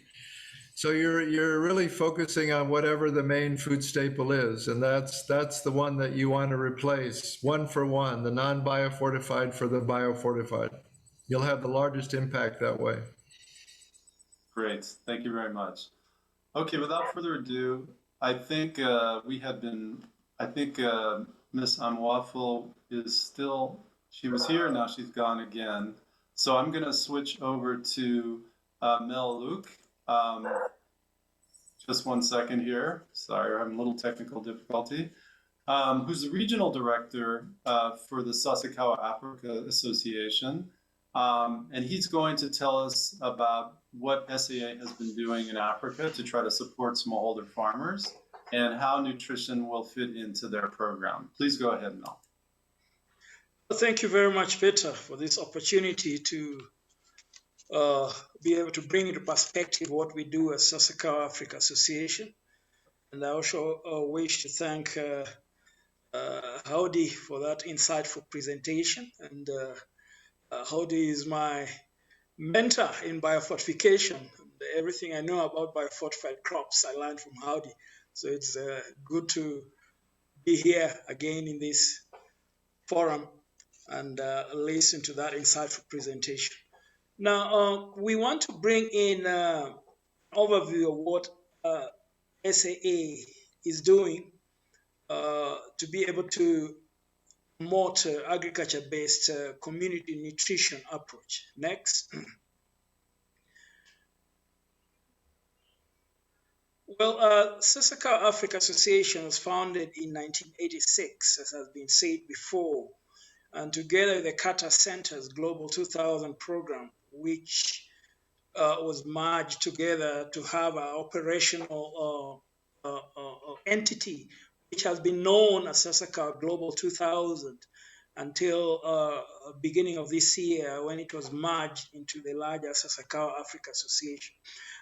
So you're really focusing on whatever the main food staple is, and that's the one that you want to replace, one for one, the non-biofortified for the biofortified. You'll have the largest impact that way. Great, thank you very much. Okay, without further ado, I think Miss Amwaful is still, she was here, now she's gone again. So I'm gonna switch over to Mel Luke. Just one second here. Sorry, we're having a little technical difficulty. Who's the regional director for the Sasakawa Africa Association. And he's going to tell us about what SAA has been doing in Africa to try to support smallholder farmers and how nutrition will fit into their program. Please go ahead, Mel. Thank you very much, Peter, for this opportunity to be able to bring into perspective what we do as Sasakawa Africa Association. And I also wish to thank Howdy for that insightful presentation. And Howdy is my mentor in biofortification. Everything I know about biofortified crops, I learned from Howdy. So it's good to be here again in this forum and listen to that insightful presentation. Now, we want to bring in an overview of what SAA is doing to be able to promote agriculture-based community nutrition approach. Next. Well, Sasakawa Africa Association was founded in 1986, as has been said before, and together with the Carter Center's Global 2000 program, which was merged together to have an operational entity, which has been known as Sasakawa Global 2000 until beginning of this year when it was merged into the larger Sasakawa Africa Association.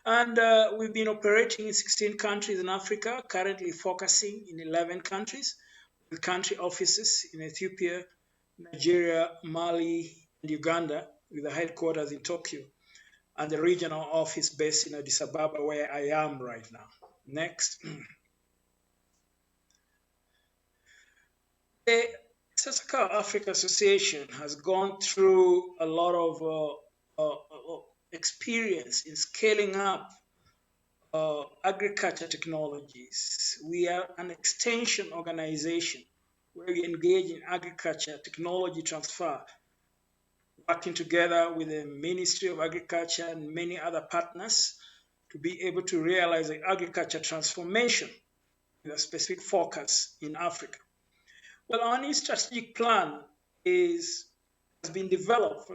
And we've been operating in 16 countries in Africa, currently focusing in 11 countries, with country offices in Ethiopia, Nigeria, Mali, and Uganda, with the headquarters in Tokyo, and the regional office based in Addis Ababa, where I am right now. Next. The Sasakawa Africa Association has gone through a lot of experience in scaling up agriculture technologies. We are an extension organization where we engage in agriculture technology transfer, working together with the Ministry of Agriculture and many other partners to be able to realize the agriculture transformation with a specific focus in Africa. Well, our new strategic plan has been developed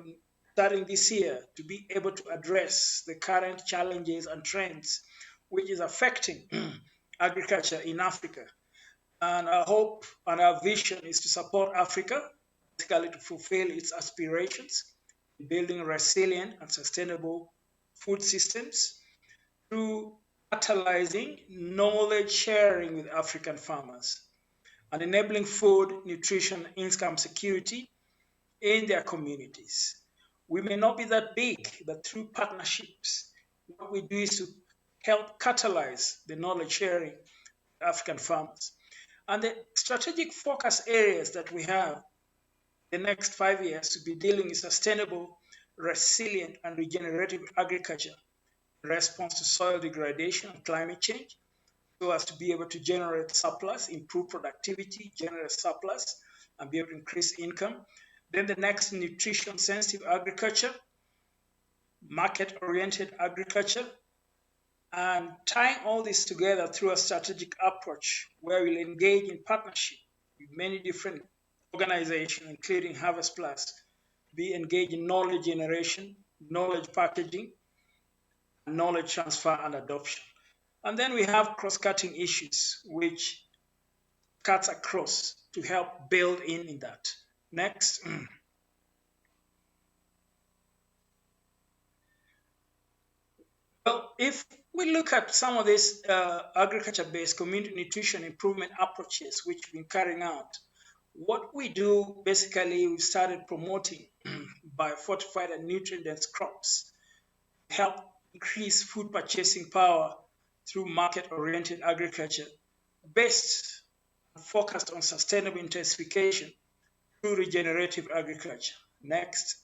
starting this year to be able to address the current challenges and trends which is affecting agriculture in Africa. And our hope and our vision is to support Africa, basically to fulfill its aspirations in building resilient and sustainable food systems through catalyzing knowledge sharing with African farmers and enabling food, nutrition, income security in their communities. We may not be that big, but through partnerships, what we do is to help catalyze the knowledge sharing with African farmers. And the strategic focus areas that we have the next 5 years to be dealing with sustainable, resilient, and regenerative agriculture response to soil degradation and climate change, so as to be able to generate surplus, improve productivity, generate surplus, and be able to increase income. Then the next, nutrition-sensitive agriculture, market-oriented agriculture, and tying all this together through a strategic approach where we'll engage in partnership with many different organizations, including HarvestPlus, be engaged in knowledge generation, knowledge packaging, knowledge transfer and adoption. And then we have cross-cutting issues, which cuts across to help build in that. Next. Well, if we look at some of these agriculture-based community nutrition improvement approaches which we've been carrying out, what we do basically, we've started promoting bio-fortified and nutrient-dense crops, help increase food purchasing power through market-oriented agriculture based and focused on sustainable intensification through regenerative agriculture. Next.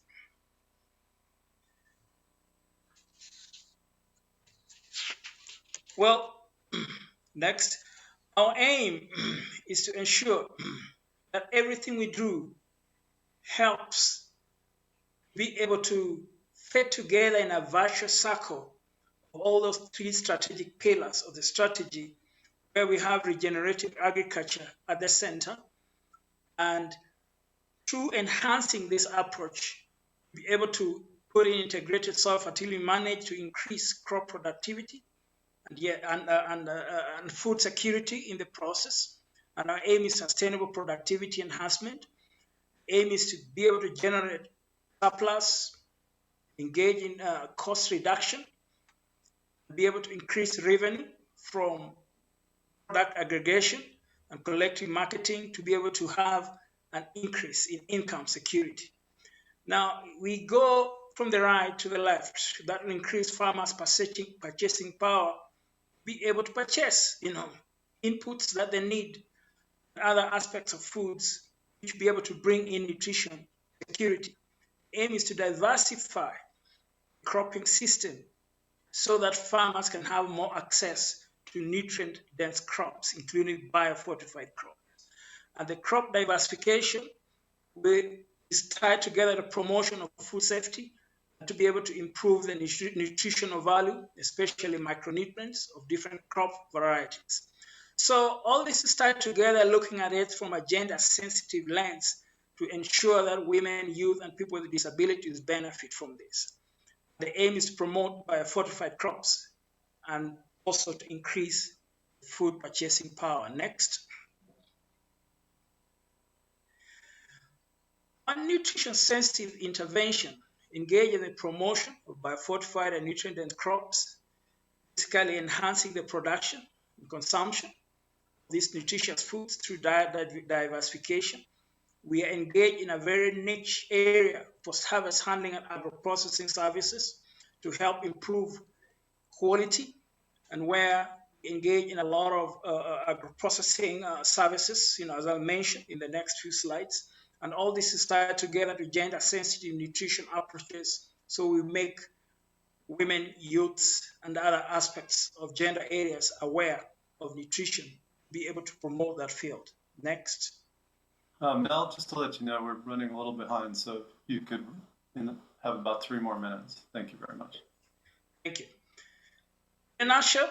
Well, next, our aim is to ensure that everything we do helps be able to fit together in a virtuous circle of all those three strategic pillars of the strategy, where we have regenerative agriculture at the center, and through enhancing this approach, be able to put in integrated soil fertility management to increase crop productivity and food security in the process. And our aim is sustainable productivity enhancement. Aim is to be able to generate surplus, engage in cost reduction, be able to increase revenue from product aggregation and collective marketing to be able to have an increase in income security. Now, we go from the right to the left. That will increase farmers' purchasing power, be able to purchase, inputs that they need, other aspects of foods, which be able to bring in nutrition security. Aim is to diversify the cropping system so that farmers can have more access to nutrient-dense crops, including bio-fortified crops. And the crop diversification is tied together to promotion of food safety and to be able to improve the nutritional value, especially micronutrients of different crop varieties. So all this is tied together, looking at it from a gender-sensitive lens to ensure that women, youth, and people with disabilities benefit from this. The aim is to promote bio-fortified crops and also to increase food purchasing power. Next. A nutrition-sensitive intervention engage in the promotion of bio-fortified and nutrient-dense crops, basically enhancing the production and consumption of these nutritious foods through diet diversification. We are engaged in a very niche area, post-harvest handling and agro-processing services to help improve quality, and where we engage in a lot of agro-processing services, as I'll mention in the next few slides. And all this is tied together to gender-sensitive nutrition approaches, so we make women, youths, and other aspects of gender areas aware of nutrition, be able to promote that field. Next. Mel, just to let you know, we're running a little behind, so if you could have about 3 more minutes. Thank you very much. Thank you. In a nutshell,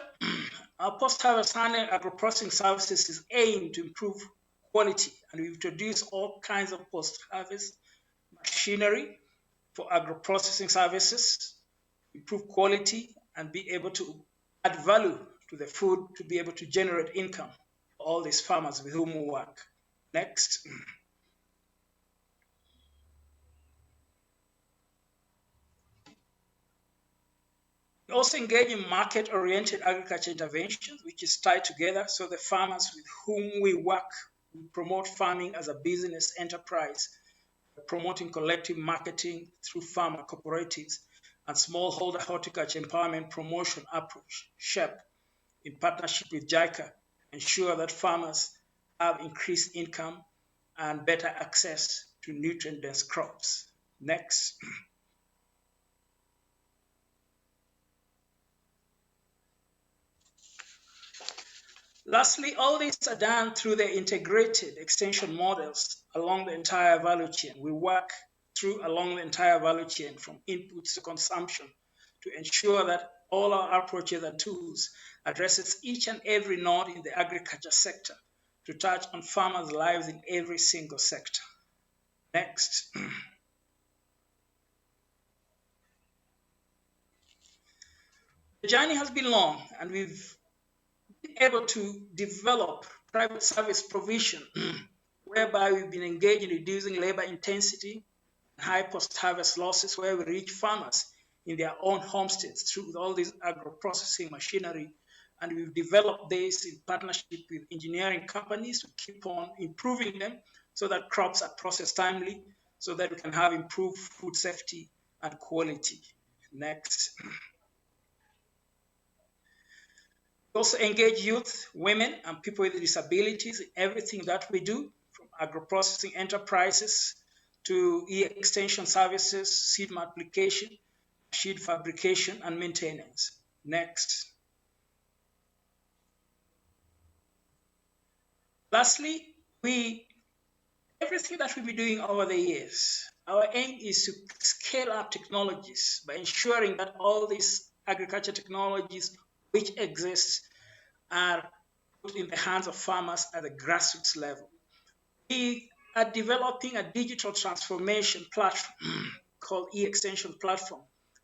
our post-harvest handling agro-processing services is aimed to improve quality, and we introduce all kinds of post-harvest machinery for agro-processing services, improve quality, and be able to add value to the food to be able to generate income for all these farmers with whom we work. Next. We also engage in market-oriented agriculture interventions, which is tied together so the farmers with whom we work, we promote farming as a business enterprise, promoting collective marketing through farmer cooperatives and smallholder horticulture empowerment promotion approach, SHEP, in partnership with JICA, ensure that farmers have increased income and better access to nutrient-dense crops. Next. Lastly, all these are done through the integrated extension models along the entire value chain. We work through along the entire value chain from inputs to consumption to ensure that all our approaches and tools addresses each and every node in the agriculture sector to touch on farmers' lives in every single sector. Next. The journey has been long, and we've been able to develop private service provision whereby we've been engaged in reducing labor intensity and high post-harvest losses, where we reach farmers in their own homesteads through all this agro-processing machinery. And we've developed this in partnership with engineering companies to keep on improving them so that crops are processed timely, so that we can have improved food safety and quality. Next. We also engage youth, women, and people with disabilities in everything that we do, from agro-processing enterprises to e-extension services, seed multiplication, seed fabrication, and maintenance. Next. Lastly, everything that we've been doing over the years, our aim is to scale up technologies by ensuring that all these agriculture technologies which exist are put in the hands of farmers at the grassroots level. We are developing a digital transformation platform called e-extension platform,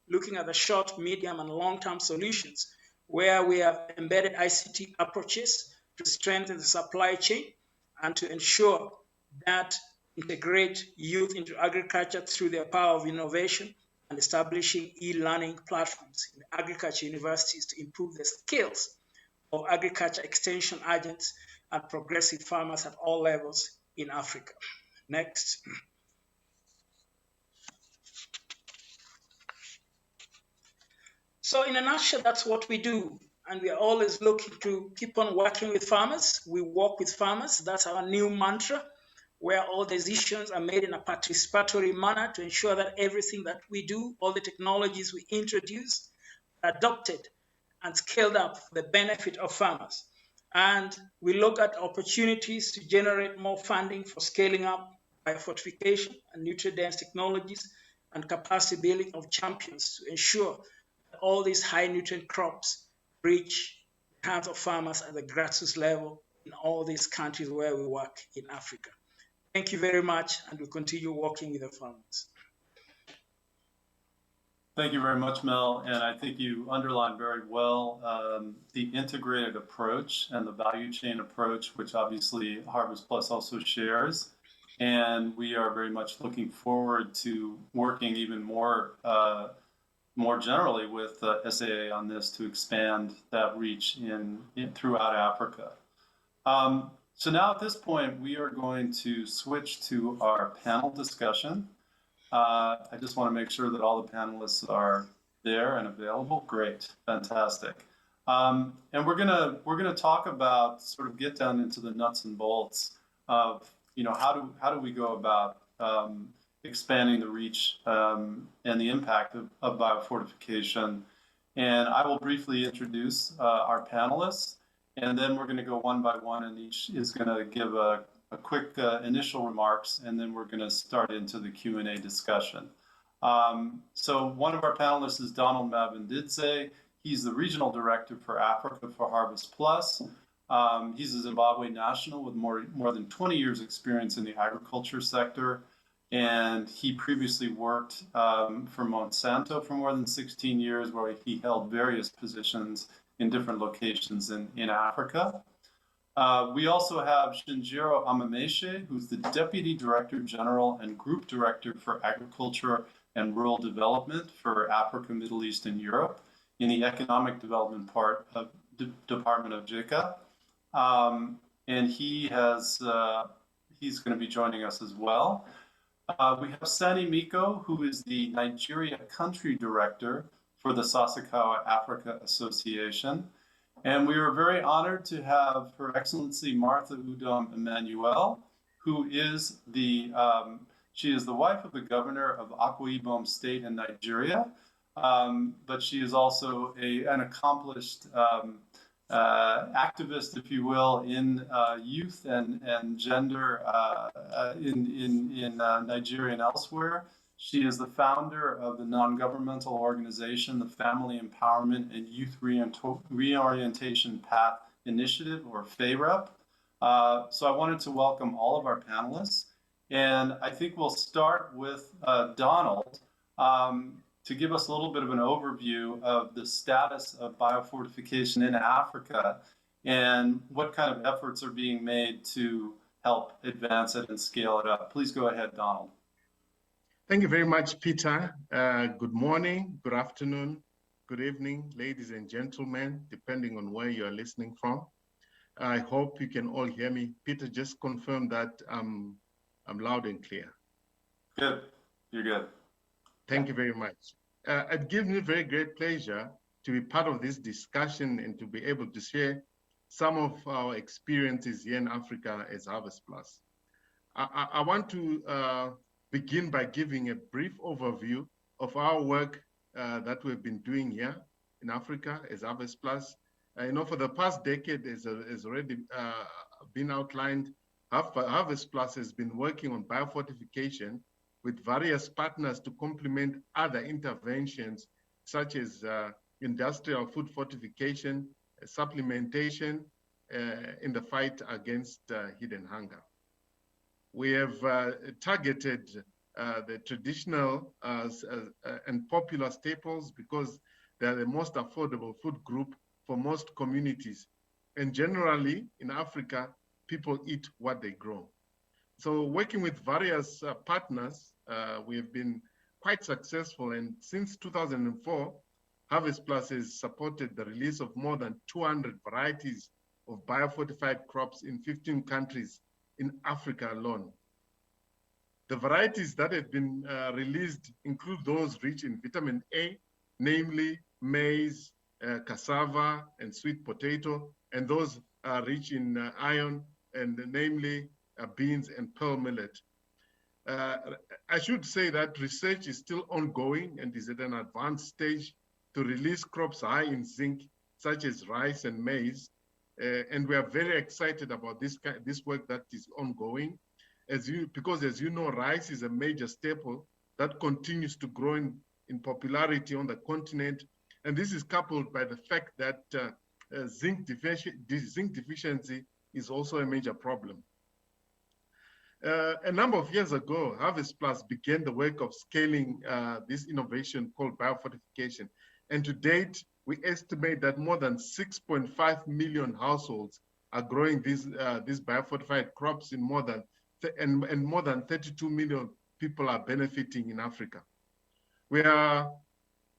looking at the short, medium, and long-term solutions, where we have embedded ICT approaches to strengthen the supply chain and to ensure that integrate youth into agriculture through their power of innovation, and establishing e-learning platforms in agriculture universities to improve the skills of agriculture extension agents and progressive farmers at all levels in Africa. Next. So in a nutshell, that's what we do. And we are always looking to keep on working with farmers. We work with farmers. That's our new mantra, where all decisions are made in a participatory manner to ensure that everything that we do, all the technologies we introduce, are adopted and scaled up for the benefit of farmers. And we look at opportunities to generate more funding for scaling up biofortification and nutrient-dense technologies and capacity building of champions to ensure that all these high nutrient crops reach the hands of farmers at the grassroots level in all these countries where we work in Africa. Thank you very much, and we'll continue working with the farmers. Thank you very much, Mel. And I think you underlined very well the integrated approach and the value chain approach, which obviously HarvestPlus also shares. And we are very much looking forward to working even more generally with SAA on this to expand that reach throughout Africa. So now at this point, we are going to switch to our panel discussion. I just want to make sure that all the panelists are there and available. Great, fantastic. And we're gonna talk about, sort of get down into the nuts and bolts of, how do we go about expanding the reach and the impact of biofortification. And I will briefly introduce our panelists, and then we're going to go one by one, and each is going to give a quick initial remarks, and then we're going to start into the Q&A discussion. So one of our panelists is Donald Mabendidze. He's the Regional Director for Africa for HarvestPlus. He's a Zimbabwe national with more than 20 years experience in the agriculture sector. And he previously worked for Monsanto for more than 16 years, where he held various positions in different locations in Africa. We also have Shinjiro Amameshe, who's the Deputy Director General and Group Director for Agriculture and Rural Development for Africa, Middle East, and Europe in the Economic Development part of the Department of JICA. And he's going to be joining us as well. We have Sani Miko, who is the Nigeria Country Director for the Sasakawa Africa Association. And we are very honored to have Her Excellency Martha Udom Emmanuel, who is she is the wife of the governor of Akwa Ibom State in Nigeria, but she is also an accomplished activist, if you will, in youth and gender in Nigeria and elsewhere. She is the founder of the non-governmental organization, the Family Empowerment and Youth Reorientation Path Initiative, or FAREP. So I wanted to welcome all of our panelists. And I think we'll start with Donald to give us a little bit of an overview of the status of biofortification in Africa and what kind of efforts are being made to help advance it and scale it up. Please go ahead, Donald. Thank you very much, Peter. Good morning, good afternoon, good evening, ladies and gentlemen, depending on where you are listening from. I hope you can all hear me. Peter, just confirm that I'm loud and clear. Good, you're good. Thank you very much. It gives me very great pleasure to be part of this discussion and to be able to share some of our experiences here in Africa as HarvestPlus. I want to begin by giving a brief overview of our work that we've been doing here in Africa as HarvestPlus. You know, for the past decade, as already been outlined, HarvestPlus has been working on biofortification with various partners to complement other interventions such as industrial food fortification, supplementation in the fight against hidden hunger. We have targeted the traditional and popular staples because they're the most affordable food group for most communities. And generally in Africa, people eat what they grow. So working with various partners, we have been quite successful. And since 2004, HarvestPlus has supported the release of more than 200 varieties of biofortified crops in 15 countries in Africa alone. The varieties that have been released include those rich in vitamin A, namely maize, cassava, and sweet potato, and those rich in iron, and namely beans and pearl millet. I should say that research is still ongoing and is at an advanced stage to release crops high in zinc, such as rice and maize. And we are very excited about this work that is ongoing, because as you know, rice is a major staple that continues to grow in popularity on the continent. And this is coupled by the fact that zinc deficiency is also a major problem. A number of years ago, HarvestPlus began the work of scaling this innovation called biofortification. And to date, we estimate that more than 6.5 million households are growing these biofortified crops in more than 32 million people are benefiting in Africa. We are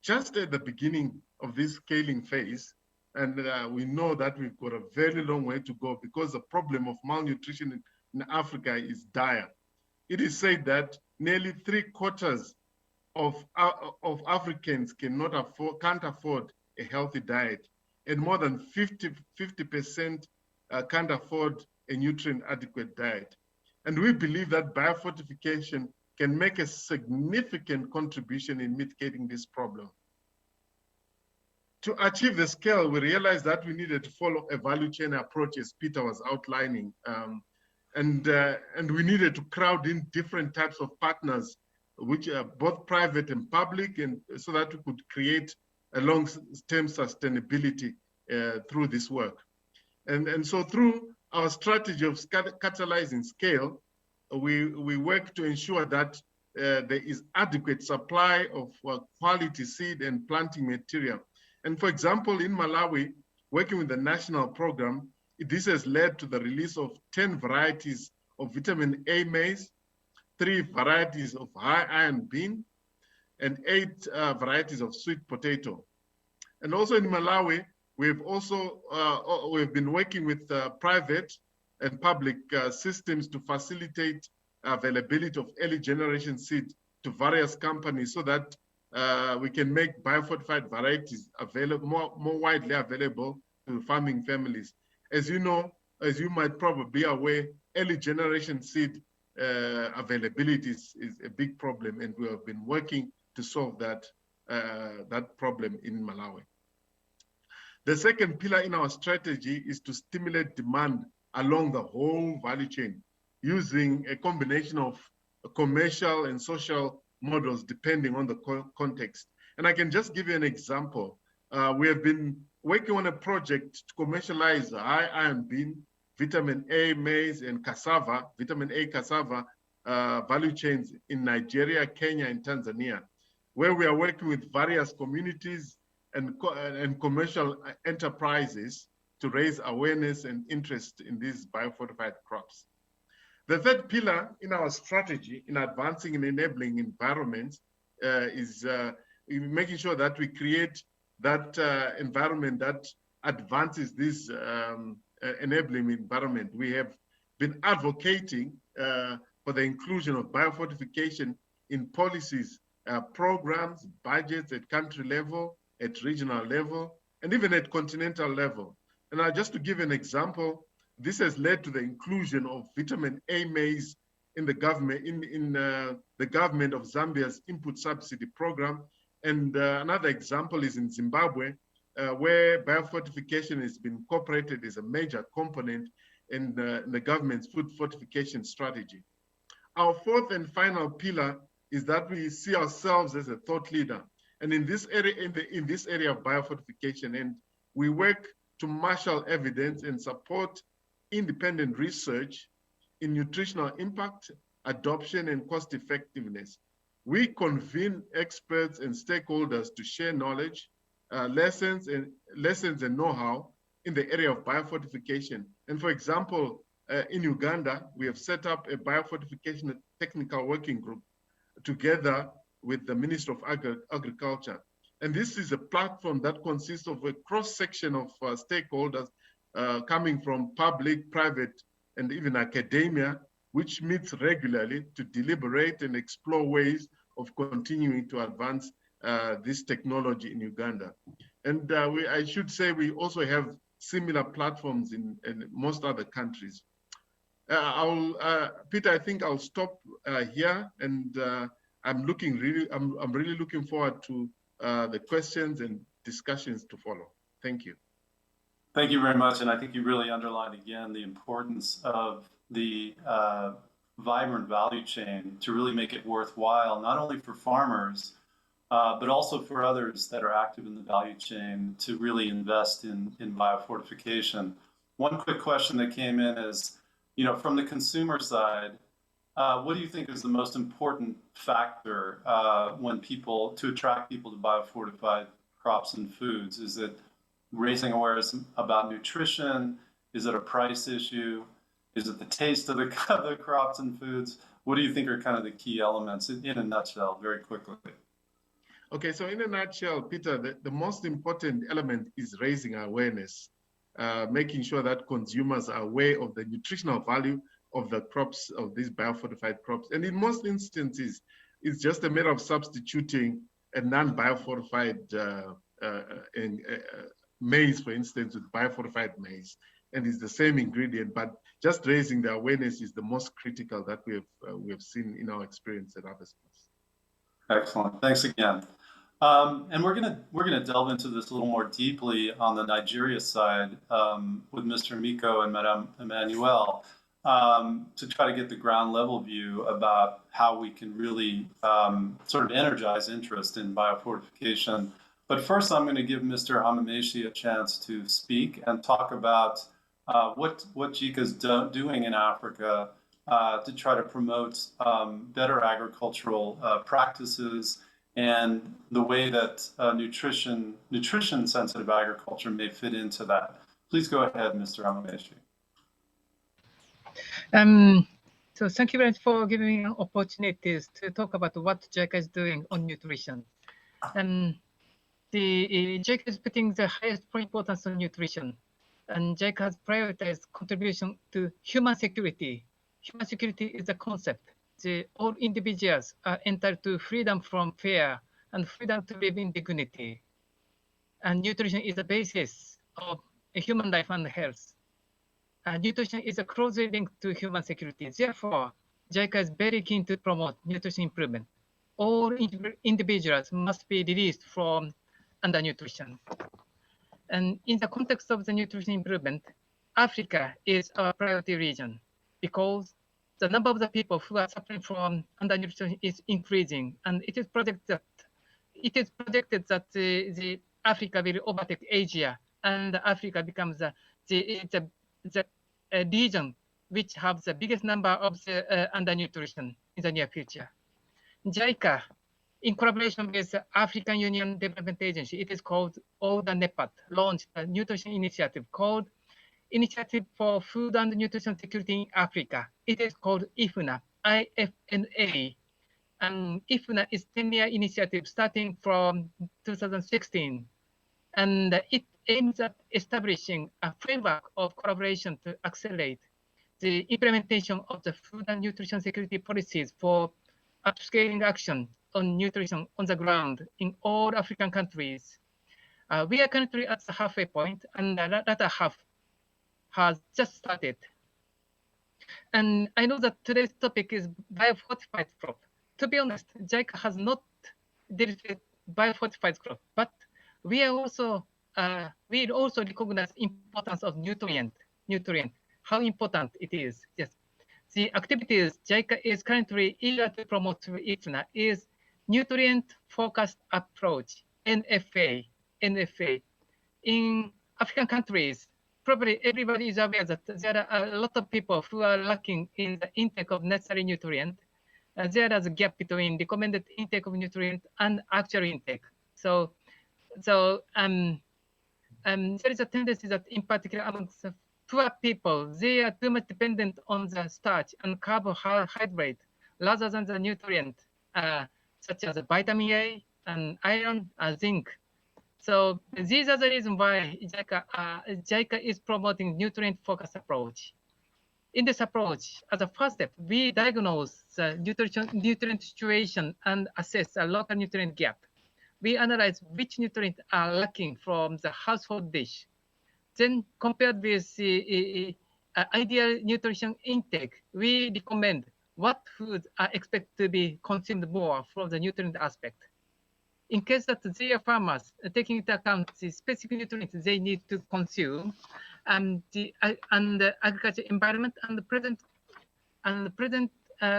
just at the beginning of this scaling phase, and we know that we've got a very long way to go because the problem of malnutrition in Africa is dire. It is said that nearly 3/4 of Africans can't afford a healthy diet, and more than 50% can't afford a nutrient adequate diet. And we believe that biofortification can make a significant contribution in mitigating this problem. To achieve the scale, we realized that we needed to follow a value chain approach, as Peter was outlining. And we needed to crowd in different types of partners, which are both private and public, and so that we could create a long-term sustainability through this work. And so through our strategy of catalyzing scale, we work to ensure that there is adequate supply of quality seed and planting material. And for example, in Malawi, working with the national program, this has led to the release of 10 varieties of vitamin A maize, 3 varieties of high iron bean, and 8 varieties of sweet potato. And also in Malawi, we've been working with private and public systems to facilitate availability of early generation seed to various companies so that we can make biofortified varieties available, more widely available to farming families. As you know, as you might probably be aware, early generation seed availability is a big problem, and we have been working to solve that problem in Malawi. The second pillar in our strategy is to stimulate demand along the whole value chain using a combination of commercial and social models depending on the context. And I can just give you an example. We have been working on a project to commercialize high iron bean, vitamin A maize, and cassava, vitamin A cassava value chains in Nigeria, Kenya, and Tanzania, where we are working with various communities and commercial enterprises to raise awareness and interest in these biofortified crops. The third pillar in our strategy in advancing and enabling environments is making sure that we create that environment that advances this enabling environment. We have been advocating for the inclusion of biofortification in policies, programs, budgets at country level, at regional level, and even at continental level. And just to give an example, this has led to the inclusion of vitamin A maize in the government the government of Zambia's input subsidy program. And another example is in Zimbabwe, where biofortification has been incorporated as a major component in the government's food fortification strategy. Our fourth and final pillar is that we see ourselves as a thought leader. And in this area, in this area of biofortification, and we work to marshal evidence and support independent research in nutritional impact, adoption, and cost effectiveness. We convene experts and stakeholders to share knowledge, lessons and know-how in the area of biofortification. And for example, in Uganda, we have set up a biofortification technical working group together with the Minister of Agriculture. And this is a platform that consists of a cross-section of stakeholders coming from public, private, and even academia, which meets regularly to deliberate and explore ways of continuing to advance this technology in Uganda. And I should say we also have similar platforms in most other countries. Peter, I think I'll stop here, and I'm really looking forward to the questions and discussions to follow. Thank you. Thank you very much. And I think you really underlined again the importance of the vibrant value chain to really make it worthwhile, not only for farmers, but also for others that are active in the value chain to really invest in biofortification. One quick question that came in is, from the consumer side, what do you think is the most important factor to attract people to biofortified crops and foods? Is it raising awareness about nutrition? Is it a price issue? Is it the taste of the crops and foods? What do you think are kind of the key elements in a nutshell, very quickly? Okay, so in a nutshell, Peter, the most important element is raising awareness, making sure that consumers are aware of the nutritional value of the crops, of these biofortified crops. And in most instances, it's just a matter of substituting a non-biofortified maize, for instance, with biofortified maize. And it's the same ingredient, but just raising the awareness is the most critical that we have seen in our experience at HarvestPlus. Excellent, thanks again. And we're gonna delve into this a little more deeply on the Nigeria side with Mr. Miko and Madame Emmanuel to try to get the ground level view about how we can really sort of energize interest in biofortification. But first, I'm going to give Mr. Amameshi a chance to speak and talk about what JICA is doing in Africa to try to promote better agricultural practices and the way that nutrition-sensitive agriculture may fit into that. Please go ahead, Mr. Amameshi. So thank you very much for giving me opportunities to talk about what JICA is doing on nutrition. The JICA is putting the highest importance on nutrition, and JICA has prioritized contribution to human security. Human security is a concept. All individuals are entitled to freedom from fear and freedom to live in dignity. And nutrition is the basis of a human life and health. Nutrition is closely linked to human security. Therefore, JICA is very keen to promote nutrition improvement. All individuals must be released from undernutrition. And in the context of the nutrition improvement, Africa is our priority region because the number of the people who are suffering from undernutrition is increasing, and it is projected that the Africa will overtake Asia, and Africa becomes the region which has the biggest number of the undernutrition in the near future. JICA, in collaboration with the African Union Development Agency, it is called ODA NEPAD, launched a nutrition initiative called Initiative for Food and Nutrition Security in Africa. It is called IFNA, IFNA. And IFNA is 10-year initiative starting from 2016. And it aims at establishing a framework of collaboration to accelerate the implementation of the food and nutrition security policies for upscaling action on nutrition on the ground in all African countries. We are currently at the halfway point, and the latter half has just started. And I know that today's topic is biofortified crop. To be honest, JICA has not dealt with biofortified crop, but we also recognize importance of nutrient, how important it is. Yes, the activities JICA is currently eager to promote through IFNA is nutrient-focused approach, NFA. In African countries, probably everybody is aware that there are a lot of people who are lacking in the intake of necessary nutrient. There is a gap between recommended intake of nutrient and actual intake. So there is a tendency that, in particular, amongst poor people, they are too much dependent on the starch and carbohydrate rather than the nutrient, such as vitamin A and iron, zinc. So these are the reasons why JICA is promoting nutrient-focused approach. In this approach, as a first step, we diagnose the nutrient situation and assess a local nutrient gap. We analyze which nutrients are lacking from the household dish. Then, compared with the ideal nutrition intake, we recommend what foods are expected to be consumed more from the nutrient aspect. In case that they are farmers, taking into account the specific nutrients they need to consume, and the agriculture environment and the present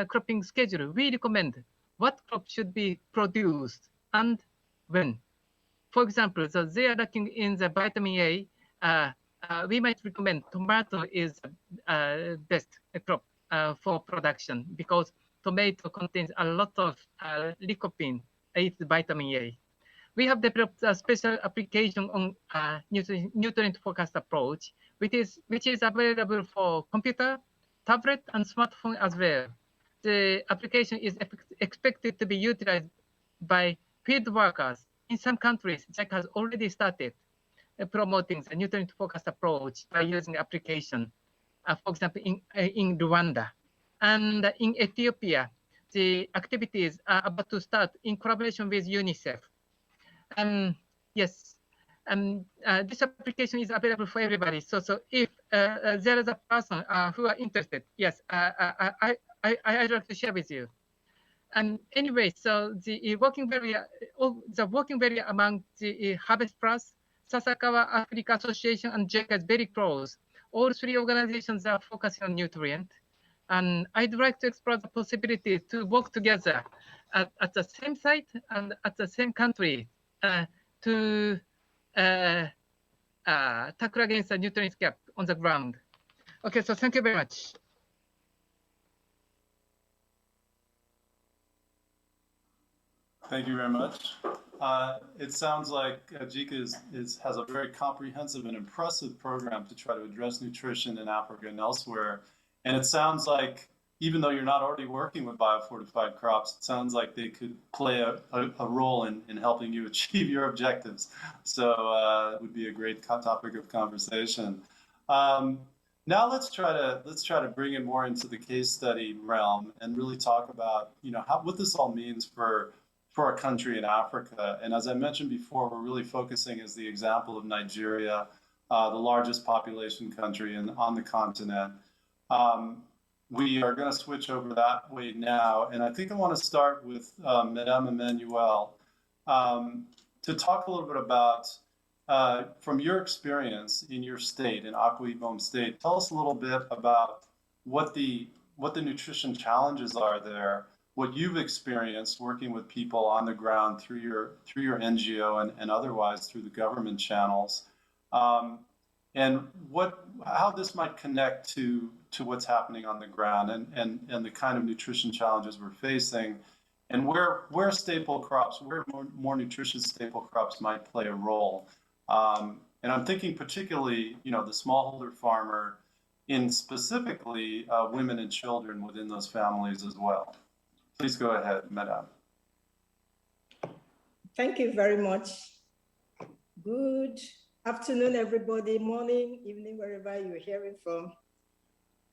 cropping schedule, we recommend what crop should be produced and when. For example, so they are lacking in the vitamin A. We might recommend tomato is best crop for production because tomato contains a lot of lycopene, it's vitamin A. We have developed a special application on nutrient-focused approach, which is available for computer, tablet, and smartphone as well. The application is expected to be utilized by field workers. In some countries, JICA has already started promoting the nutrient-focused approach by using application. For example, in Rwanda and in Ethiopia, the activities are about to start in collaboration with UNICEF. Yes, this application is available for everybody. So if there is a person who are interested, yes, I'd like to share with you. And anyway, so the working area among the HarvestPlus, Sasakawa Africa Association, and JICA is very close. All three organizations are focusing on nutrient. And I'd like to explore the possibility to work together at the same site and at the same country to tackle against the nutrient gap on the ground. Okay, so thank you very much. Thank you very much. It sounds like JICA has a very comprehensive and impressive program to try to address nutrition in Africa and elsewhere. And it sounds like, even though you're not already working with biofortified crops, it sounds like they could play a role in helping you achieve your objectives. So it would be a great topic of conversation. Now let's try to bring it more into the case study realm and really talk about what this all means for a country in Africa. And as I mentioned before, we're really focusing as the example of Nigeria, the largest population country on the continent. We are going to switch over that way now. And I think I want to start with Madame Emmanuel to talk a little bit about from your experience in your state, in Akwa Ibom State, tell us a little bit about what the nutrition challenges are there, what you've experienced working with people on the ground through your NGO and otherwise through the government channels, and how this might connect to what's happening on the ground and the kind of nutrition challenges we're facing, and where staple crops, where more nutritious staple crops might play a role. And I'm thinking particularly, the smallholder farmer, in specifically women and children within those families as well. Please go ahead, Madame. Thank you very much. Good afternoon, everybody, morning, evening, wherever you're hearing from.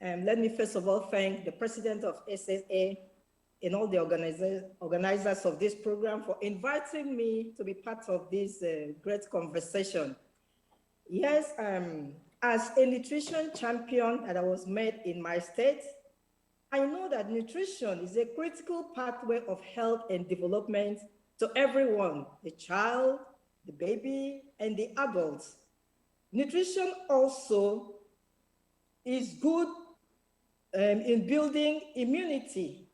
Let me first of all thank the president of SAA and all the organizers of this program for inviting me to be part of this great conversation. Yes, as a nutrition champion that I was made in my state, I know that nutrition is a critical pathway of health and development to everyone, the child, the baby, and the adults. Nutrition also is good in building immunity,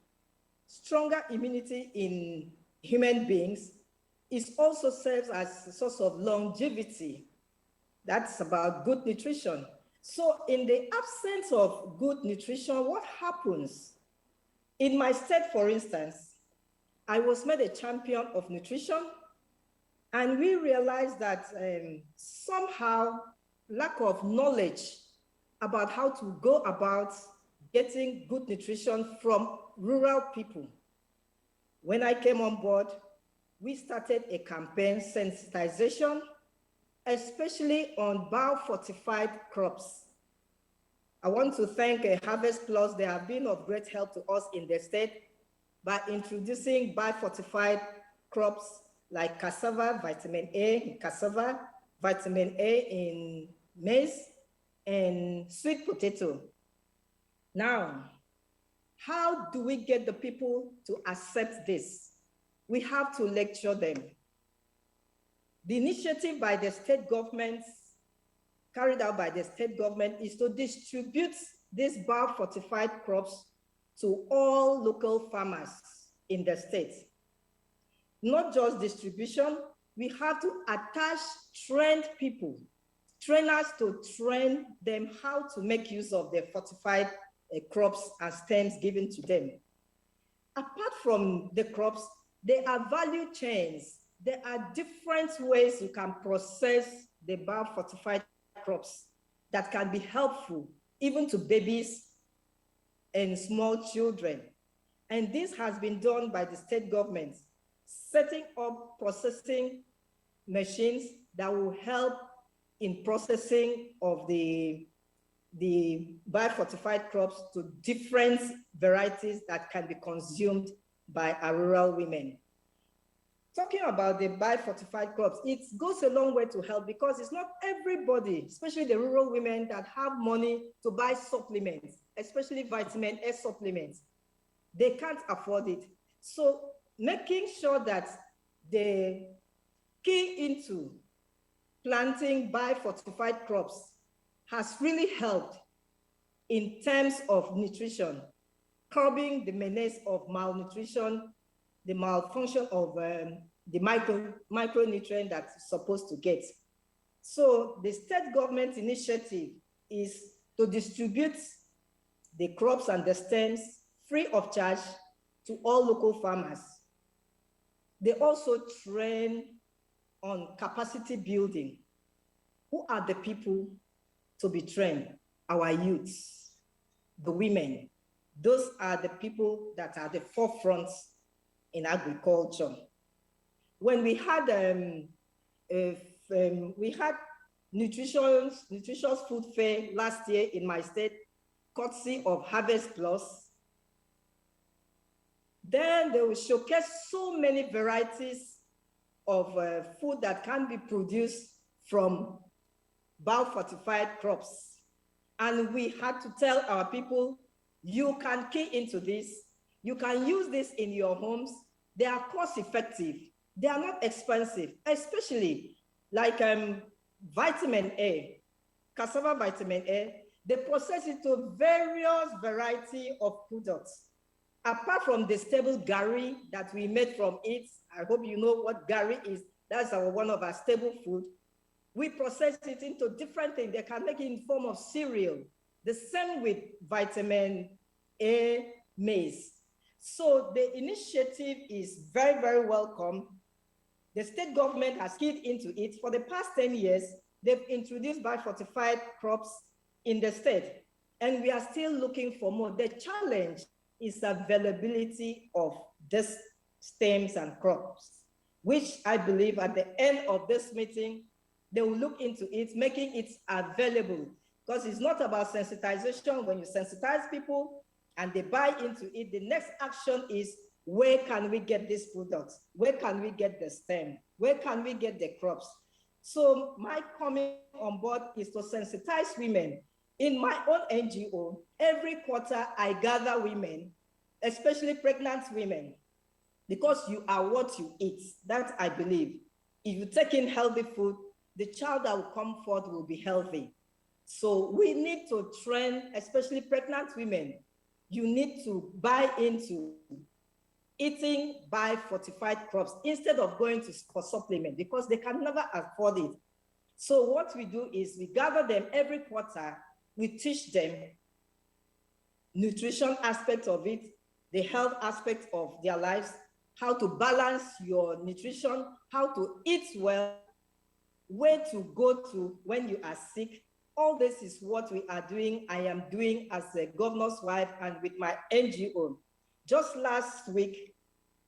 stronger immunity in human beings. It also serves as a source of longevity. That's about good nutrition. So in the absence of good nutrition, what happens? In my state, for instance, I was made a champion of nutrition, and we realized that somehow lack of knowledge about how to go about getting good nutrition from rural people. When I came on board, we started a campaign sensitization, especially on bio-fortified crops. I want to thank HarvestPlus. They have been of great help to us in the state by introducing bio-fortified crops like cassava, vitamin A in cassava, vitamin A in maize, and sweet potato. Now, how do we get the people to accept this? We have to lecture them. The initiative by the state governments, carried out by the state government, is to distribute these bio-fortified crops to all local farmers in the state. Not just distribution, we have to attach trained people, trainers to train them how to make use of the fortified crops and stems given to them. Apart from the crops, there are value chains. There are different ways you can process the bio-fortified crops that can be helpful even to babies and small children. And this has been done by the state government, setting up processing machines that will help in processing of the bio-fortified crops to different varieties that can be consumed by our rural women. Talking about the bio-fortified crops, it goes a long way to help because it's not everybody, especially the rural women, that have money to buy supplements, especially vitamin A supplements. They can't afford it. So making sure that they key into planting bio-fortified crops has really helped in terms of nutrition, curbing the menace of malnutrition, the malfunction of the micronutrient that it's supposed to get. So the state government initiative is to distribute the crops and the stems free of charge to all local farmers. They also train on capacity building. Who are the people to be trained? Our youths, the women. Those are the people that are the forefronts in agriculture. When we had nutritious food fair last year in my state, courtesy of HarvestPlus, then they will showcase so many varieties of food that can be produced from bio-fortified crops. And we had to tell our people, you can key into this. You can use this in your homes. They are cost effective. They are not expensive, especially like vitamin A, cassava vitamin A, they process it to various variety of products. Apart from the stable gari that we made from it, I hope you know what gari is. That's one of our stable food. We process it into different things. They can make it in form of cereal. The same with vitamin A maize. So the initiative is very, very welcome. The state government has keyed into it. For the past 10 years, they've introduced Bio-Fortified crops in the state, and we are still looking for more. The challenge is availability of these stems and crops, which I believe at the end of this meeting, they will look into it, making it available, because it's not about sensitization. When you sensitize people and they buy into it, the next action is, where can we get these products? Where can we get the stem? Where can we get the crops? So my coming on board is to sensitize women. In my own NGO, every quarter I gather women, especially pregnant women, because you are what you eat. That I believe. If you take in healthy food, the child that will come forth will be healthy. So we need to train, especially pregnant women. You need to buy into eating Bio-Fortified crops instead of going for supplement, because they can never afford it. So what we do is we gather them every quarter. We teach them nutrition aspect of it, the health aspect of their lives, how to balance your nutrition, how to eat well, where to go to when you are sick. All this is what we are doing. I am doing as a governor's wife and with my NGO. Just last week,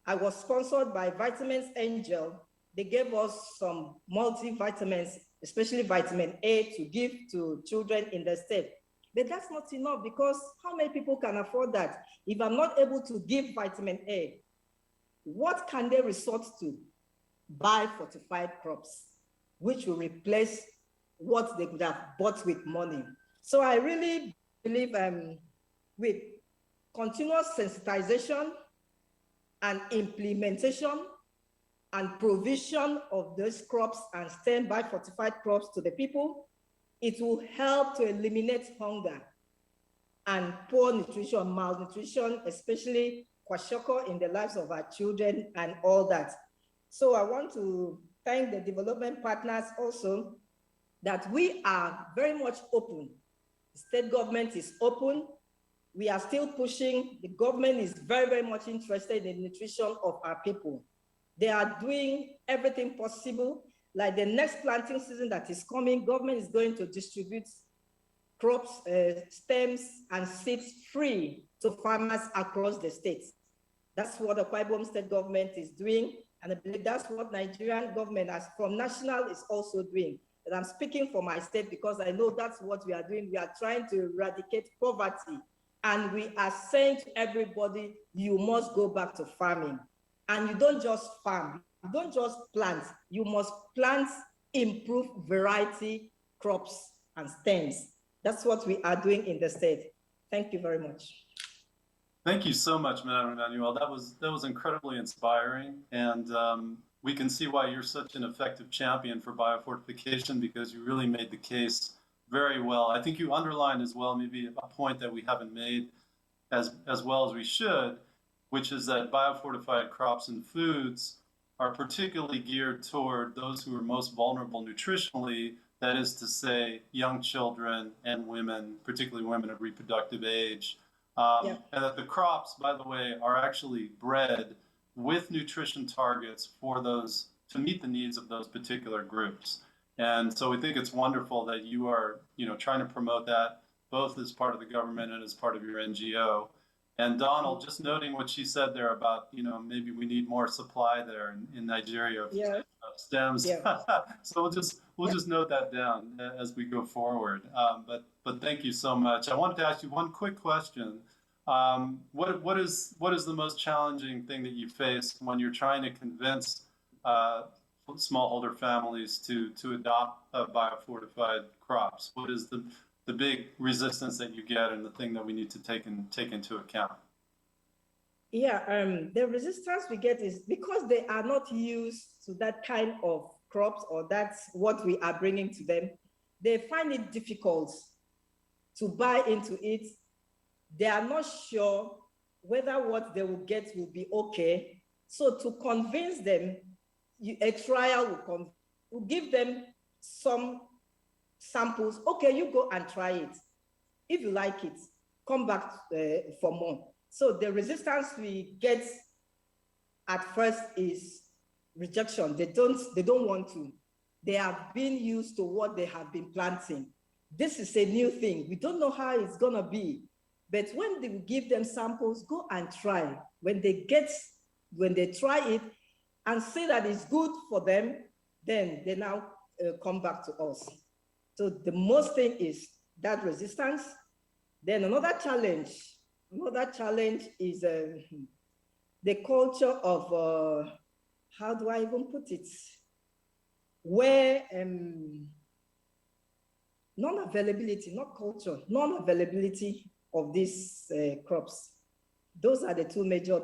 I was sponsored by Vitamins Angel. They gave us some multivitamins, especially vitamin A, to give to children in the state. But that's not enough, because how many people can afford that? If I'm not able to give vitamin A, what can they resort to? Bio-Fortified crops, which will replace what they could have bought with money. So I really believe with continuous sensitization and implementation and provision of those crops and stem Bio-Fortified crops to the people, it will help to eliminate hunger and poor nutrition, malnutrition, especially kwashiorkor in the lives of our children and all that. So I want to thank the development partners also, that we are very much open. The state government is open. We are still pushing. The government is very, very much interested in the nutrition of our people. They are doing everything possible. Like the next planting season that is coming, government is going to distribute crops, stems, and seeds free to farmers across the states. That's what the Akwa Ibom state government is doing. And I believe that's what Nigerian government, as from national, is also doing. And I'm speaking for my state because I know that's what we are doing. We are trying to eradicate poverty. And we are saying to everybody, you must go back to farming. And you don't just farm, you don't just plant, you must plant improved variety crops and stems. That's what we are doing in the state. Thank you very much. Thank you so much, Madam Emmanuel. That was incredibly inspiring, and we can see why you're such an effective champion for biofortification, because you really made the case very well. I think you underlined as well maybe a point that we haven't made as well as we should, which is that biofortified crops and foods are particularly geared toward those who are most vulnerable nutritionally, that is to say, young children and women, particularly women of reproductive age. And that the crops, by the way, are actually bred with nutrition targets for those, to meet the needs of those particular groups. And so we think it's wonderful that you are, trying to promote that both as part of the government and as part of your NGO. And Donald, just noting what she said there about, maybe we need more supply there in Nigeria of stems. So we'll just note that down as we go forward. But thank you so much. I wanted to ask you one quick question. What is the most challenging thing that you face when you're trying to convince smallholder families to adopt biofortified crops? What is the big resistance that you get, and the thing that we need to take into account? The resistance we get is because they are not used to that kind of crops or that's what we are bringing to them, they find it difficult to buy into it. They are not sure whether what they will get will be okay. So to convince them, a trial will give them some samples. Okay, you go and try it. If you like it, come back for more. So the resistance we get at first is rejection. They don't want to. They have been used to what they have been planting. This is a new thing. We don't know how it's gonna be. But when they give them samples, go and try. When they try it and see that it's good for them, then they now come back to us. So the most thing is that resistance. Then another challenge is the culture of, how do I even put it? Where non-availability, not culture, non-availability of these crops. Those are the two major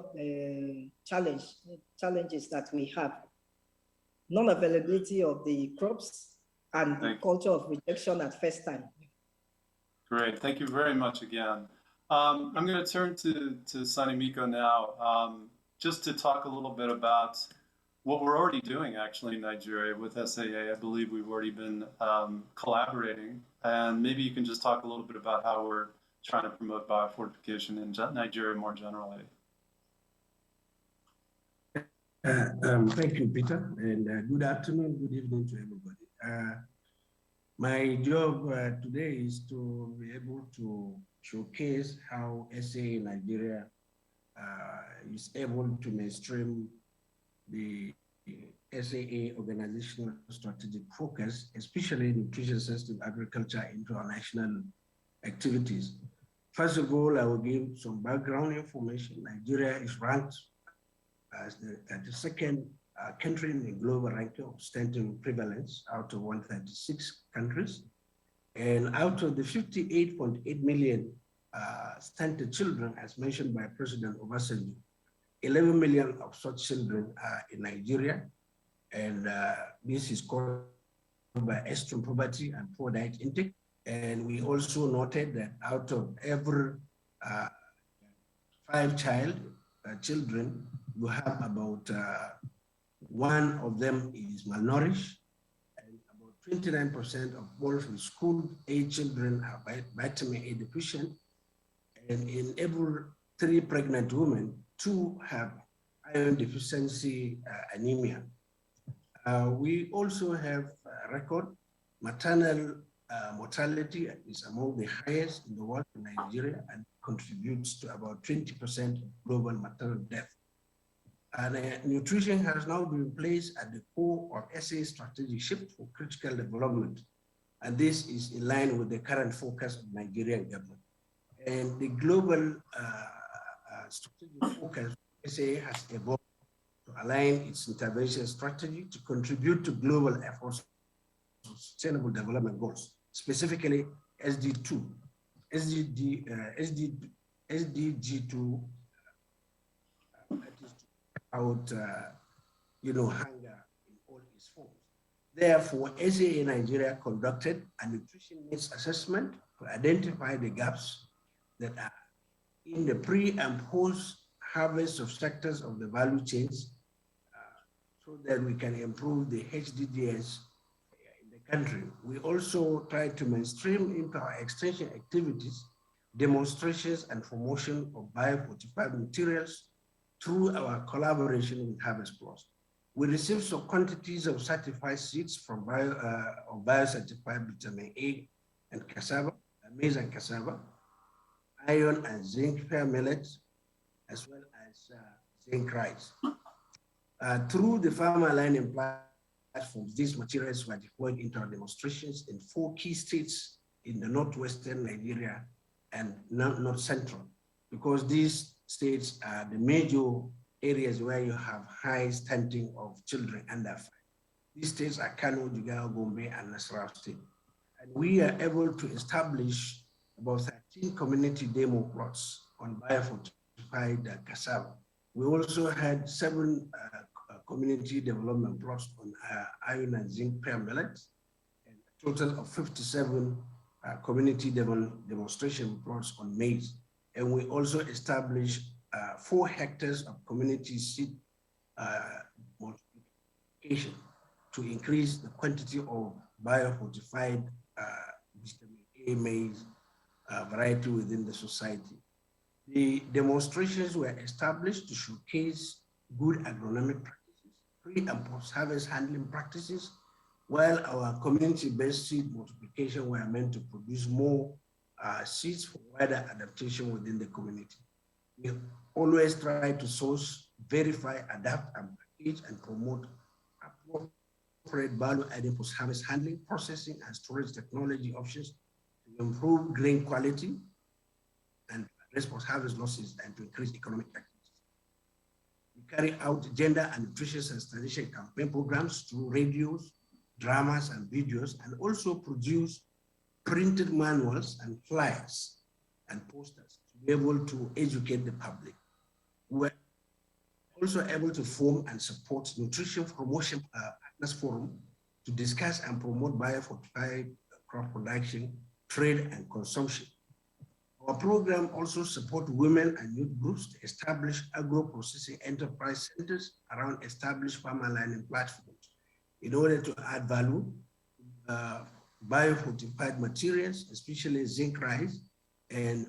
challenges that we have. Non-availability of the crops and the culture of rejection at first time. Great, thank you very much again. I'm going to turn to Sanimiko now, just to talk a little bit about what we're already doing actually in Nigeria with SAA. I believe we've already been collaborating, and maybe you can just talk a little bit about how we're trying to promote biofortification in Nigeria more generally. Thank you, Peter, and good afternoon, good evening to everybody. My job today is to be able to showcase how SAA Nigeria is able to mainstream the SAA organizational strategic focus, especially nutrition sensitive agriculture, into our national activities. First of all, I will give some background information. Nigeria is ranked as the 32nd country in the global ranking of stunting prevalence out of 136 countries. And out of the 58.8 million stunted children, as mentioned by President Obasanjo, 11 million of such children are in Nigeria. And this is caused by extreme poverty and poor diet intake. And we also noted that out of every 5 children, you have about 1 of them is malnourished, and about 29% of all school-age children are vitamin A deficient, and in every 3 pregnant women, 2 have iron deficiency anemia. We also have a record maternal mortality is among the highest in the world in Nigeria and contributes to about 20% of global maternal death. And nutrition has now been placed at the core of SAA strategic shift for critical development. And this is in line with the current focus of Nigerian government. And the global strategic focus of SAA has evolved to align its intervention strategy to contribute to global efforts to sustainable development goals, specifically SDG2, SDG2, out, hunger in all its forms. Therefore, SAA Nigeria conducted a nutrition needs assessment to identify the gaps that are in the pre and post harvest of sectors of the value chains so that we can improve the HDDS in the country. We also try to mainstream into our extension activities, demonstrations and promotion of biofortified materials through our collaboration with HarvestPlus. We received some quantities of certified seeds from bio-certified vitamin A and cassava, maize and cassava, iron and zinc pear millets, as well as zinc rice. Through the farmer aligning platforms, these materials were deployed into our demonstrations in 4 key states in the northwestern Nigeria and north central, because these states are the major areas where you have high stunting of children under 5. These states are Kano, Jigawa, Gombe, and Nasarawa State. And we are able to establish about 13 community demo plots on biofortified cassava. We also had 7 community development plots on iron and zinc pear millet, and a total of 57 community demonstration plots on maize. And we also established 4 hectares of community seed multiplication to increase the quantity of bio-fortified vitamin A maize variety within the society. The demonstrations were established to showcase good agronomic practices, pre and post-harvest handling practices, while our community-based seed multiplication were meant to produce more seeds for wider adaptation within the community. We always try to source, verify, adapt, and package and promote appropriate value-adding post-harvest handling, processing, and storage technology options to improve grain quality and address post-harvest losses and to increase economic activities. We carry out gender and nutrition sensitization campaign programs through radios, dramas, and videos, and also produce printed manuals and flyers and posters to be able to educate the public. We're also able to form and support nutrition promotion partners forum to discuss and promote bio-fortified crop production, trade, and consumption. Our program also supports women and youth groups to establish agro-processing enterprise centers around established farm aligning platforms in order to add value bio-fortified materials, especially zinc rice and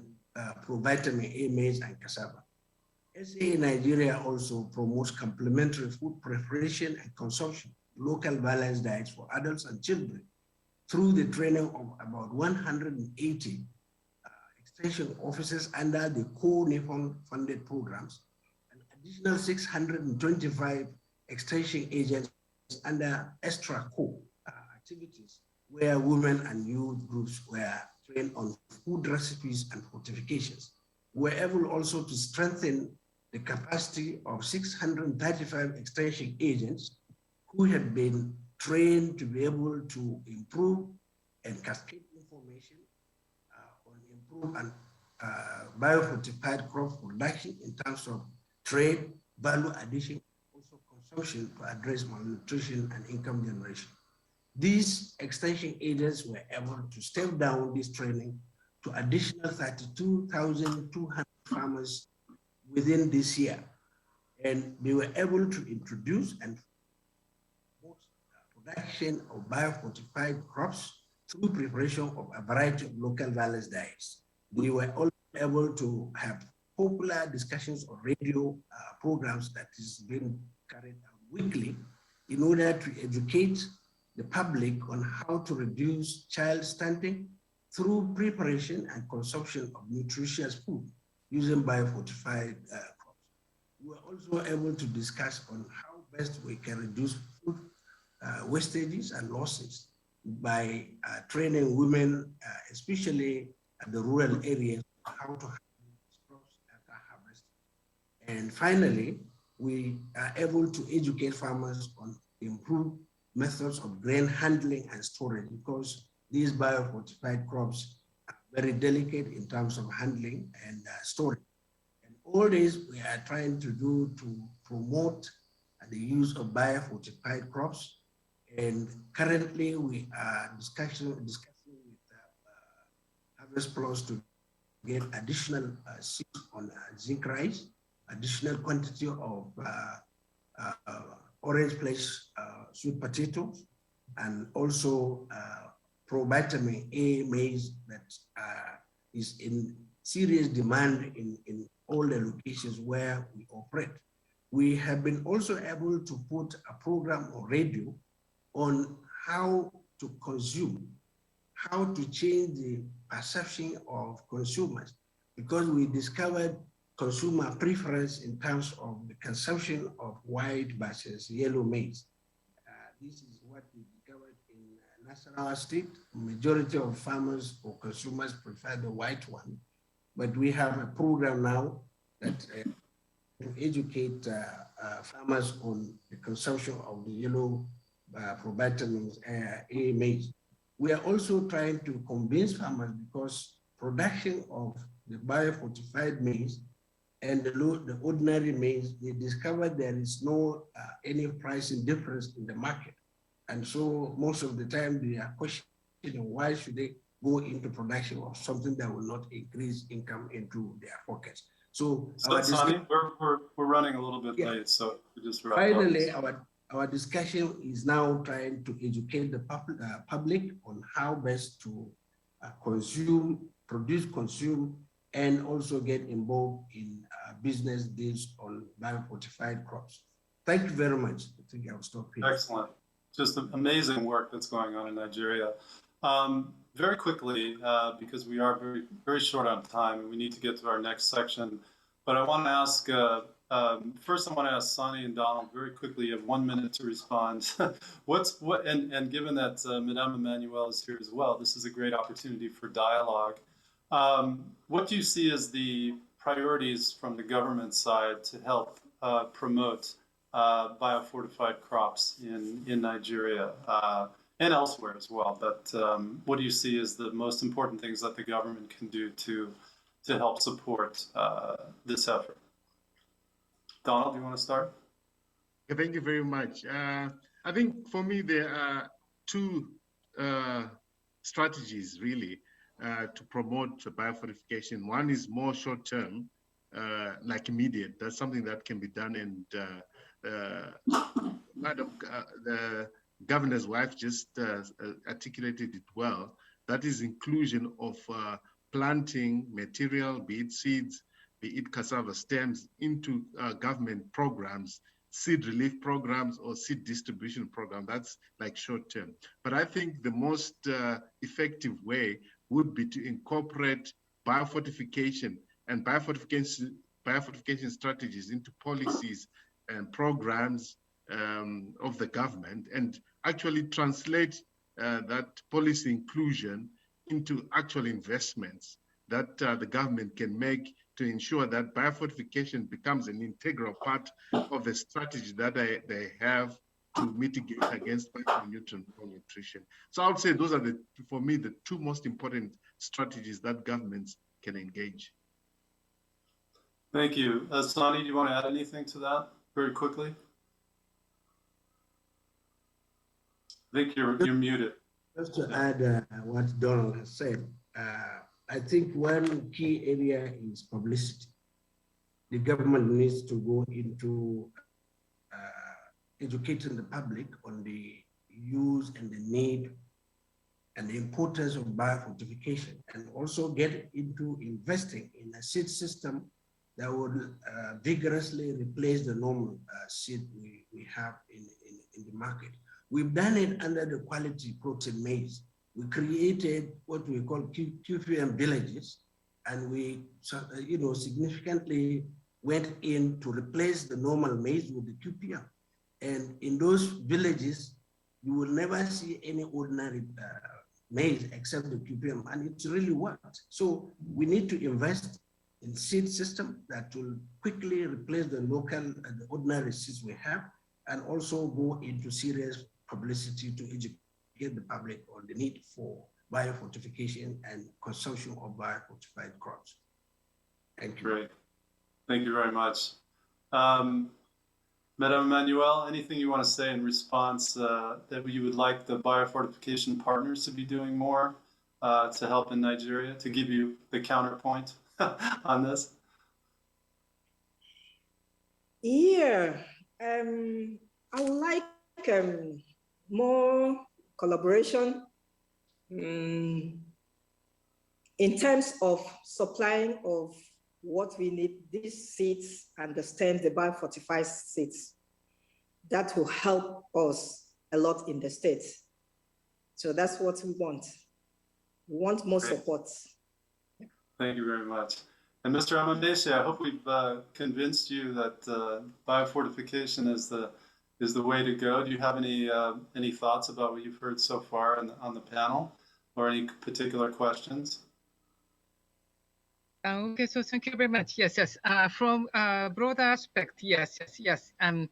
provitamin A maize and cassava. SAA Nigeria also promotes complementary food preparation and consumption, local balanced diets for adults and children through the training of about 180 extension officers under the co-NIFON funded programs, and additional 625 extension agents under extra co activities where women and youth groups were trained on food recipes and fortifications. We were able also to strengthen the capacity of 635 extension agents who had been trained to be able to improve and cascade information on improve and bio-fortified crop production in terms of trade, value addition, also consumption to address malnutrition and income generation. These extension agents were able to step down this training to additional 32,200 farmers within this year. And they were able to introduce and promote production of bio-fortified crops through preparation of a variety of local balanced diets. They were also able to have popular discussions on radio programs that is being carried out weekly in order to educate the public on how to reduce child stunting through preparation and consumption of nutritious food using bio-fortified crops. We were also able to discuss on how best we can reduce food wastages and losses by training women, especially at the rural areas, how to harvest crops after harvest. And finally, we are able to educate farmers on improved methods of grain handling and storage, because these bio-fortified crops are very delicate in terms of handling and storage. And all this we are trying to do to promote the use of bio-fortified crops. And currently we are discussing with HarvestPlus to get additional seeds on zinc rice, additional quantity of orange flesh sweet potatoes, and also provitamin A maize that is in serious demand in all the locations where we operate. We have been also able to put a program on radio on how to consume, how to change the perception of consumers, because we discovered consumer preference in terms of the consumption of white versus yellow maize. This is what we discovered in Nasarawa State. Majority of farmers or consumers prefer the white one, but we have a program now that to educate farmers on the consumption of the yellow provitamins A maize. We are also trying to convince farmers, because production of the bio-fortified maize and the ordinary maize, they discovered there is no any pricing difference in the market. And so most of the time they are questioning why should they go into production of something that will not increase income into their pockets. So Sonny, we're running a little bit late, so we just wrap finally, up. our discussion is now trying to educate the public on how best to produce, consume, and also get involved in business deals on biofortified crops. Thank you very much. I think I'll stop here. Excellent. Just amazing work that's going on in Nigeria. Very quickly, because we are very, very short on time, and we need to get to our next section. But I want to ask, first I want to ask Sonny and Donald very quickly, you have 1 minute to respond. And given that Madame Emmanuel is here as well, this is a great opportunity for dialogue. What do you see as the priorities from the government side to help promote biofortified crops in Nigeria and elsewhere as well? But what do you see as the most important things that the government can do to help support this effort? Donald, do you want to start? Yeah, thank you very much. I think for me, there are two strategies really to promote biofortification. One is more short-term, like immediate. That's something that can be done, and the governor's wife just articulated it well. That is inclusion of planting material, be it seeds, be it cassava stems, into government programs, seed relief programs or seed distribution program. That's like short term. But I think the most effective way would be to incorporate biofortification and biofortification strategies into policies and programs of the government, and actually translate that policy inclusion into actual investments that the government can make to ensure that biofortification becomes an integral part of the strategy that they have to mitigate against micronutrient malnutrition. So I would say those are, for me, the two most important strategies that governments can engage. Thank you. Sonny, do you want to add anything to that very quickly? I think you're muted. Just to add what Donald has said, I think one key area is publicity. The government needs to go into educating the public on the use and the need and the importance of biofortification, and also get into investing in a seed system that would vigorously replace the normal seed we have in the market. We've done it under the quality protein maize. We created what we call QPM villages, and we significantly went in to replace the normal maize with the QPM. And in those villages, you will never see any ordinary maize except the QPM, and it's really worked. So we need to invest in seed system that will quickly replace the local and the ordinary seeds we have, and also go into serious publicity to educate the public on the need for biofortification and consumption of biofortified crops. Thank you. Great. Thank you very much. Madame Emmanuel, anything you want to say in response that you would like the biofortification partners to be doing more to help in Nigeria, to give you the counterpoint on this? Yeah, I would like more collaboration in terms of supplying of what we need, these seeds, understand the biofortified seeds. That will help us a lot in the States. So that's what we want. We want more support. Thank you very much. And Mr. Amandese, I hope we've convinced you that biofortification is the way to go. Do you have any thoughts about what you've heard so far on the panel, or any particular questions? Okay, so thank you very much. Yes. From a broader aspect, yes. The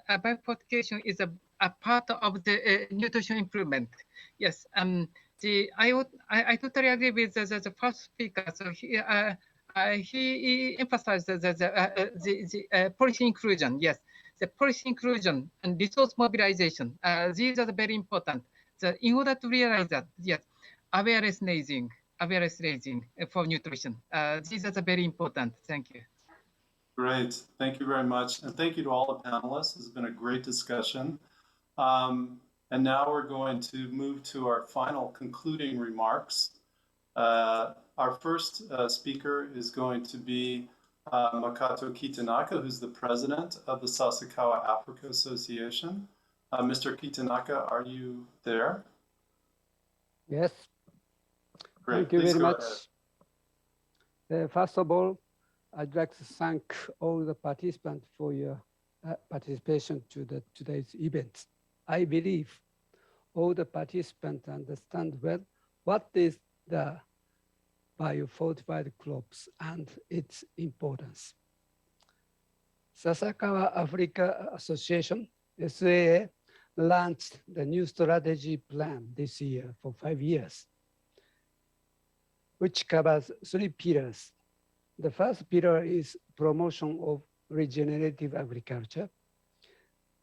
biofortification is a part of the nutrition improvement. Yes. I totally agree with the first speaker. So here, he emphasized the policy inclusion. Yes, the policy inclusion and resource mobilization. These are very important. In order to realize that, yes, awareness raising for nutrition. These are very important. Thank you. Great. Thank you very much. And thank you to all the panelists. It's been a great discussion. And now we're going to move to our final concluding remarks. Our first speaker is going to be Makoto Kitanaka, who's the president of the Sasakawa Africa Association. Mr. Kitanaka, are you there? Yes. Great. Thank you Please very go much. First of all, I'd like to thank all the participants for your participation to today's event. I believe all the participants understand well what is the biofortified crops and its importance. Sasakawa Africa Association, SAA, launched the new strategy plan this year for 5 years, which covers 3 pillars. The first pillar is promotion of regenerative agriculture.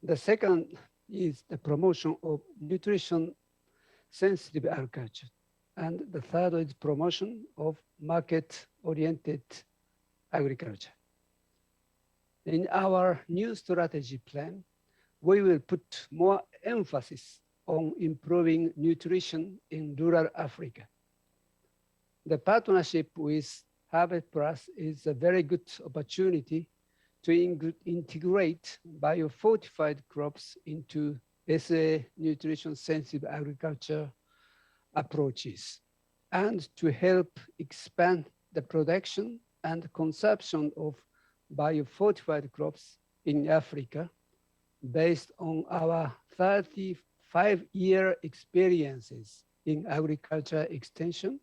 The second is the promotion of nutrition-sensitive agriculture. And the third is promotion of market-oriented agriculture. In our new strategy plan, we will put more emphasis on improving nutrition in rural Africa. The partnership with HarvestPlus is a very good opportunity to integrate biofortified crops into SAA nutrition-sensitive agriculture approaches and to help expand the production and consumption of biofortified crops in Africa based on our 35-year experiences in agriculture extension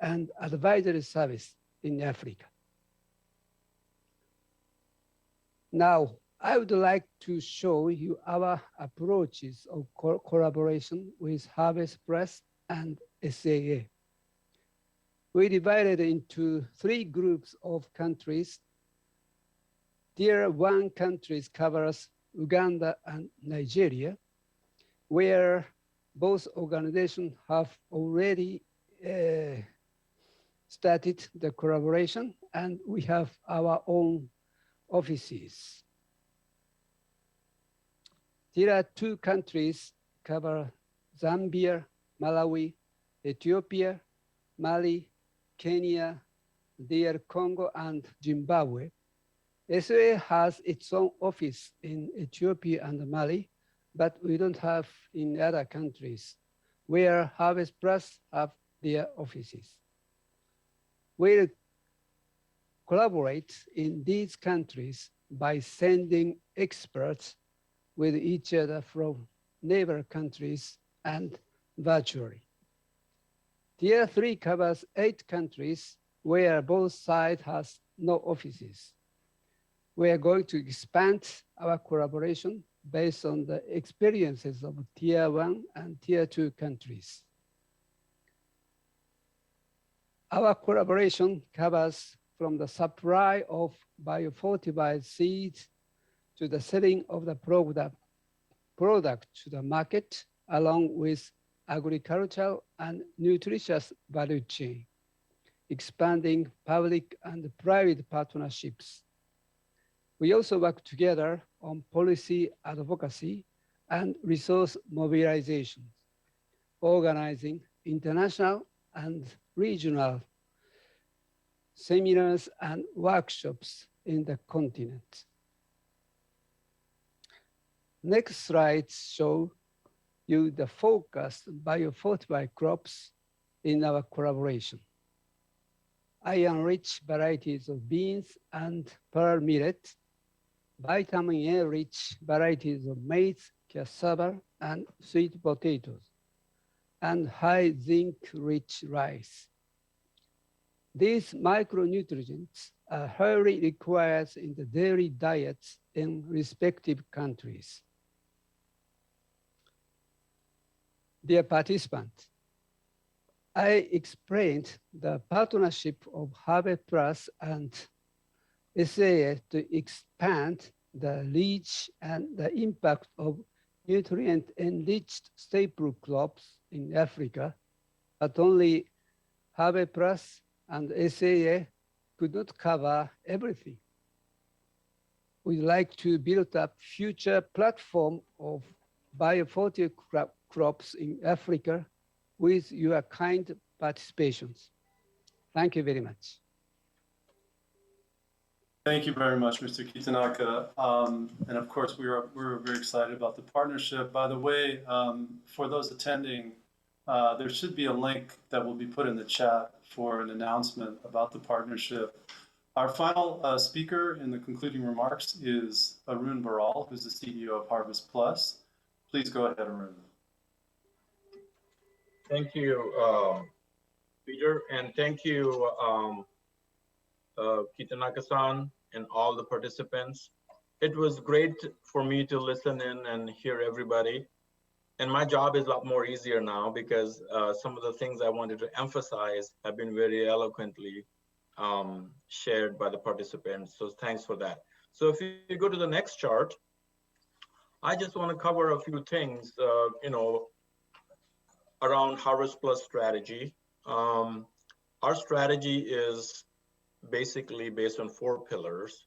and advisory service in Africa. Now, I would like to show you our approaches of collaboration with HarvestPlus and SAA. We divided into 3 groups of countries. Tier 1 countries covers Uganda and Nigeria, where both organizations have already started the collaboration, and we have our own offices. Tier 2 countries cover Zambia, Malawi, Ethiopia, Mali, Kenya, DR Congo, and Zimbabwe. SAA has its own office in Ethiopia and Mali, but we don't have in other countries where HarvestPlus have their offices. We'll collaborate in these countries by sending experts with each other from neighbor countries and virtually. Tier 3 covers 8 countries where both sides has no offices. We are going to expand our collaboration based on the experiences of Tier 1 and Tier 2 countries. Our collaboration covers from the supply of biofortified seeds to the selling of the product to the market, along with agricultural and nutritious value chain, expanding public and private partnerships. We also work together on policy advocacy and resource mobilization, organizing international and regional seminars and workshops in the continent. Next slides show you the focused biofortified crops in our collaboration. Iron-rich varieties of beans and pearl millet, vitamin A-rich varieties of maize, cassava, and sweet potatoes, and high zinc-rich rice. These micronutrients are highly required in the daily diets in respective countries. Dear participants, I explained the partnership of HarvestPlus and SAA to expand the reach and the impact of nutrient-enriched staple crops in Africa, but only HarvestPlus and SAA could not cover everything. We'd like to build up future platform of Bio-Fortified crops in Africa with your kind participations. Thank you very much. Thank you very much, Mr. Kitanaka. And of course, we're very excited about the partnership. By the way, for those attending, there should be a link that will be put in the chat for an announcement about the partnership. Our final speaker in the concluding remarks is Arun Baral, who's the CEO of HarvestPlus. Please go ahead, Arun. Thank you, Peter, and thank you, Kitanaka-san and all the participants. It was great for me to listen in and hear everybody. And my job is a lot more easier now because some of the things I wanted to emphasize have been very eloquently shared by the participants. So thanks for that. So if you go to the next chart, I just want to cover a few things, around HarvestPlus strategy. Our strategy is basically based on 4 pillars.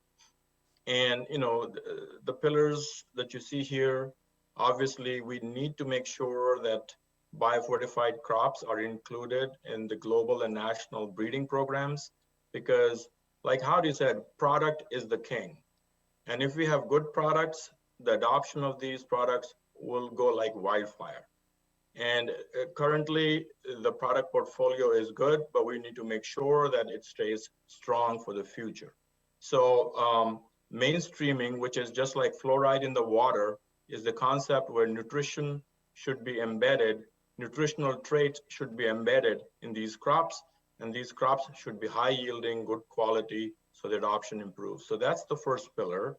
And, the pillars that you see here, obviously we need to make sure that biofortified crops are included in the global and national breeding programs, because like Howdy said, product is the king. And if we have good products, the adoption of these products will go like wildfire. And currently the product portfolio is good, but we need to make sure that it stays strong for the future. So mainstreaming, which is just like fluoride in the water, is the concept where nutrition should be embedded, nutritional traits should be embedded in these crops, and these crops should be high yielding, good quality, so the adoption improves. So that's the first pillar.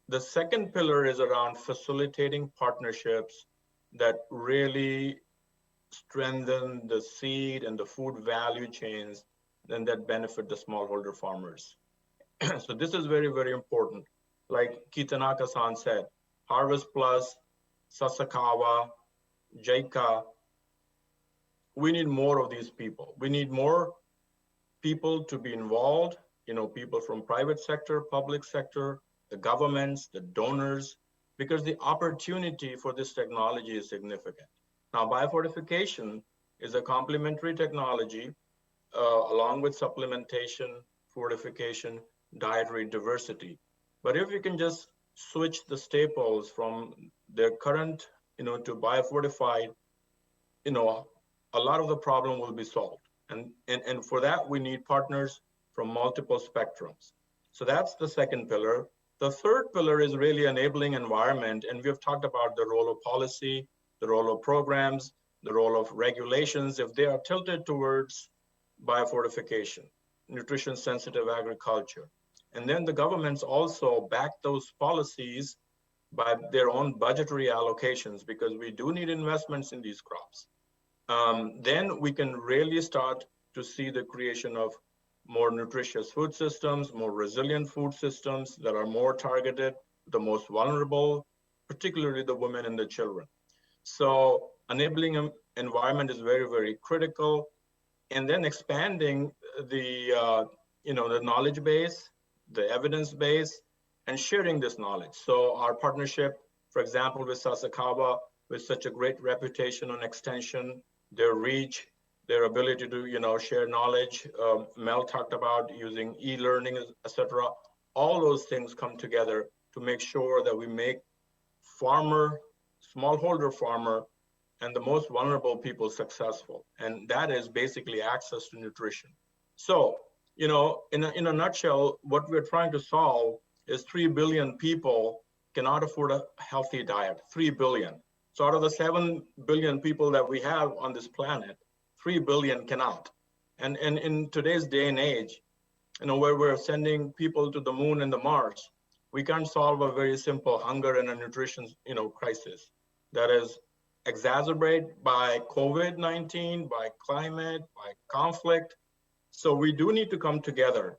The second pillar is around facilitating partnerships that really strengthen the seed and the food value chains and that benefit the smallholder farmers. So this is very, very important. Like Kitanaka-san said, HarvestPlus, Sasakawa, JICA, we need more of these people. We need more people to be involved, people from private sector, public sector, the governments, the donors, because the opportunity for this technology is significant. Now, biofortification is a complementary technology along with supplementation, fortification, dietary diversity. But if you can just switch the staples from their current, to biofortified, a lot of the problem will be solved. And for that, we need partners from multiple spectrums. So that's the second pillar. The third pillar is really enabling environment. And we've talked about the role of policy, the role of programs, the role of regulations, if they are tilted towards biofortification, nutrition sensitive agriculture. And then the governments also back those policies by their own budgetary allocations, because we do need investments in these crops. Then we can really start to see the creation of more nutritious food systems, more resilient food systems that are more targeted, the most vulnerable, particularly the women and the children. So enabling environment is very, very critical. And then expanding the knowledge base, the evidence base, and sharing this knowledge. So our partnership, for example, with Sasakawa, with such a great reputation on extension, their reach, their ability to share knowledge. Mel talked about using e-learning, etc. All those things come together to make sure that we make smallholder farmer, and the most vulnerable people successful. And that is basically access to nutrition. So, in a nutshell, what we're trying to solve is 3 billion people cannot afford a healthy diet, 3 billion. So out of the 7 billion people that we have on this planet, 3 billion cannot. And in today's day and age, where we're sending people to the moon and the Mars, we can't solve a very simple hunger and a nutrition, crisis. That is exacerbated by COVID-19, by climate, by conflict. So we do need to come together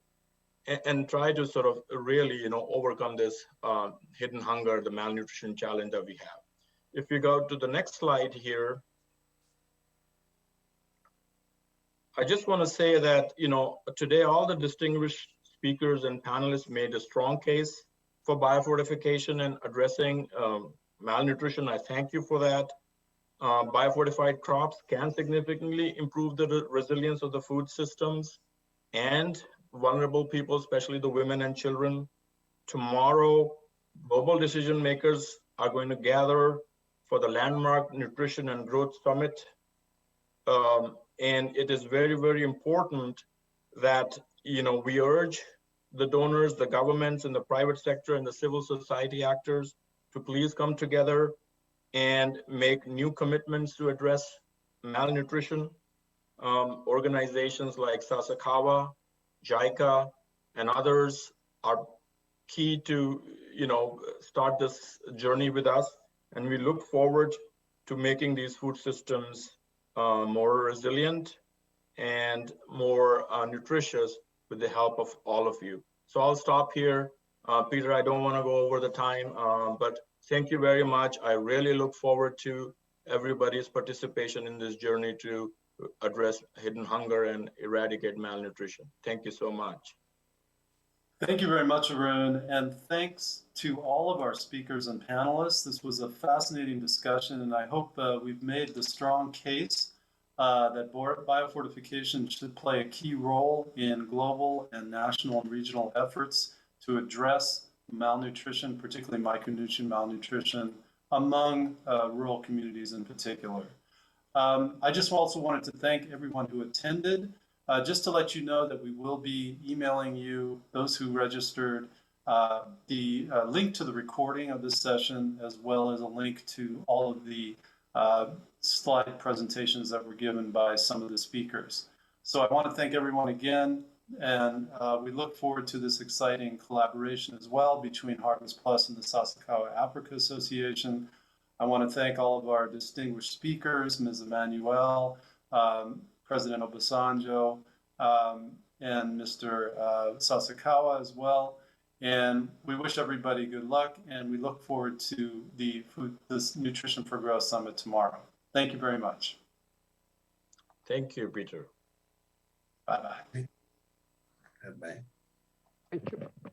and try to sort of really, overcome this hidden hunger, the malnutrition challenge that we have. If you go to the next slide here, I just want to say that, today all the distinguished speakers and panelists made a strong case for biofortification and addressing malnutrition. I thank you for that. Biofortified crops can significantly improve the resilience of the food systems and vulnerable people, especially the women and children. Tomorrow, global decision makers are going to gather for the landmark Nutrition and Growth Summit. And it is very, very important that, we urge the donors, the governments and the private sector and the civil society actors to please come together and make new commitments to address malnutrition. Organizations like Sasakawa, JICA, and others are key to, start this journey with us. And we look forward to making these food systems more resilient and more nutritious with the help of all of you. So I'll stop here. Peter, I don't want to go over the time, but thank you very much. I really look forward to everybody's participation in this journey to address hidden hunger and eradicate malnutrition. Thank you so much. Thank you very much, Arun, and thanks to all of our speakers and panelists. This was a fascinating discussion, and I hope we've made the strong case that biofortification should play a key role in global and national and regional efforts to address malnutrition, particularly micronutrient malnutrition, among rural communities in particular. I just also wanted to thank everyone who attended. Just to let you know that we will be emailing you, those who registered, the link to the recording of this session, as well as a link to all of the slide presentations that were given by some of the speakers. So I want to thank everyone again, and we look forward to this exciting collaboration as well between HarvestPlus and the Sasakawa Africa Association. I want to thank all of our distinguished speakers, Ms. Emmanuel, President Obasanjo, and Mr. Sasakawa as well. And we wish everybody good luck, and we look forward to this Nutrition for Growth Summit tomorrow. Thank you very much. Thank you, Peter. Bye-bye. Bye-bye. Thank you.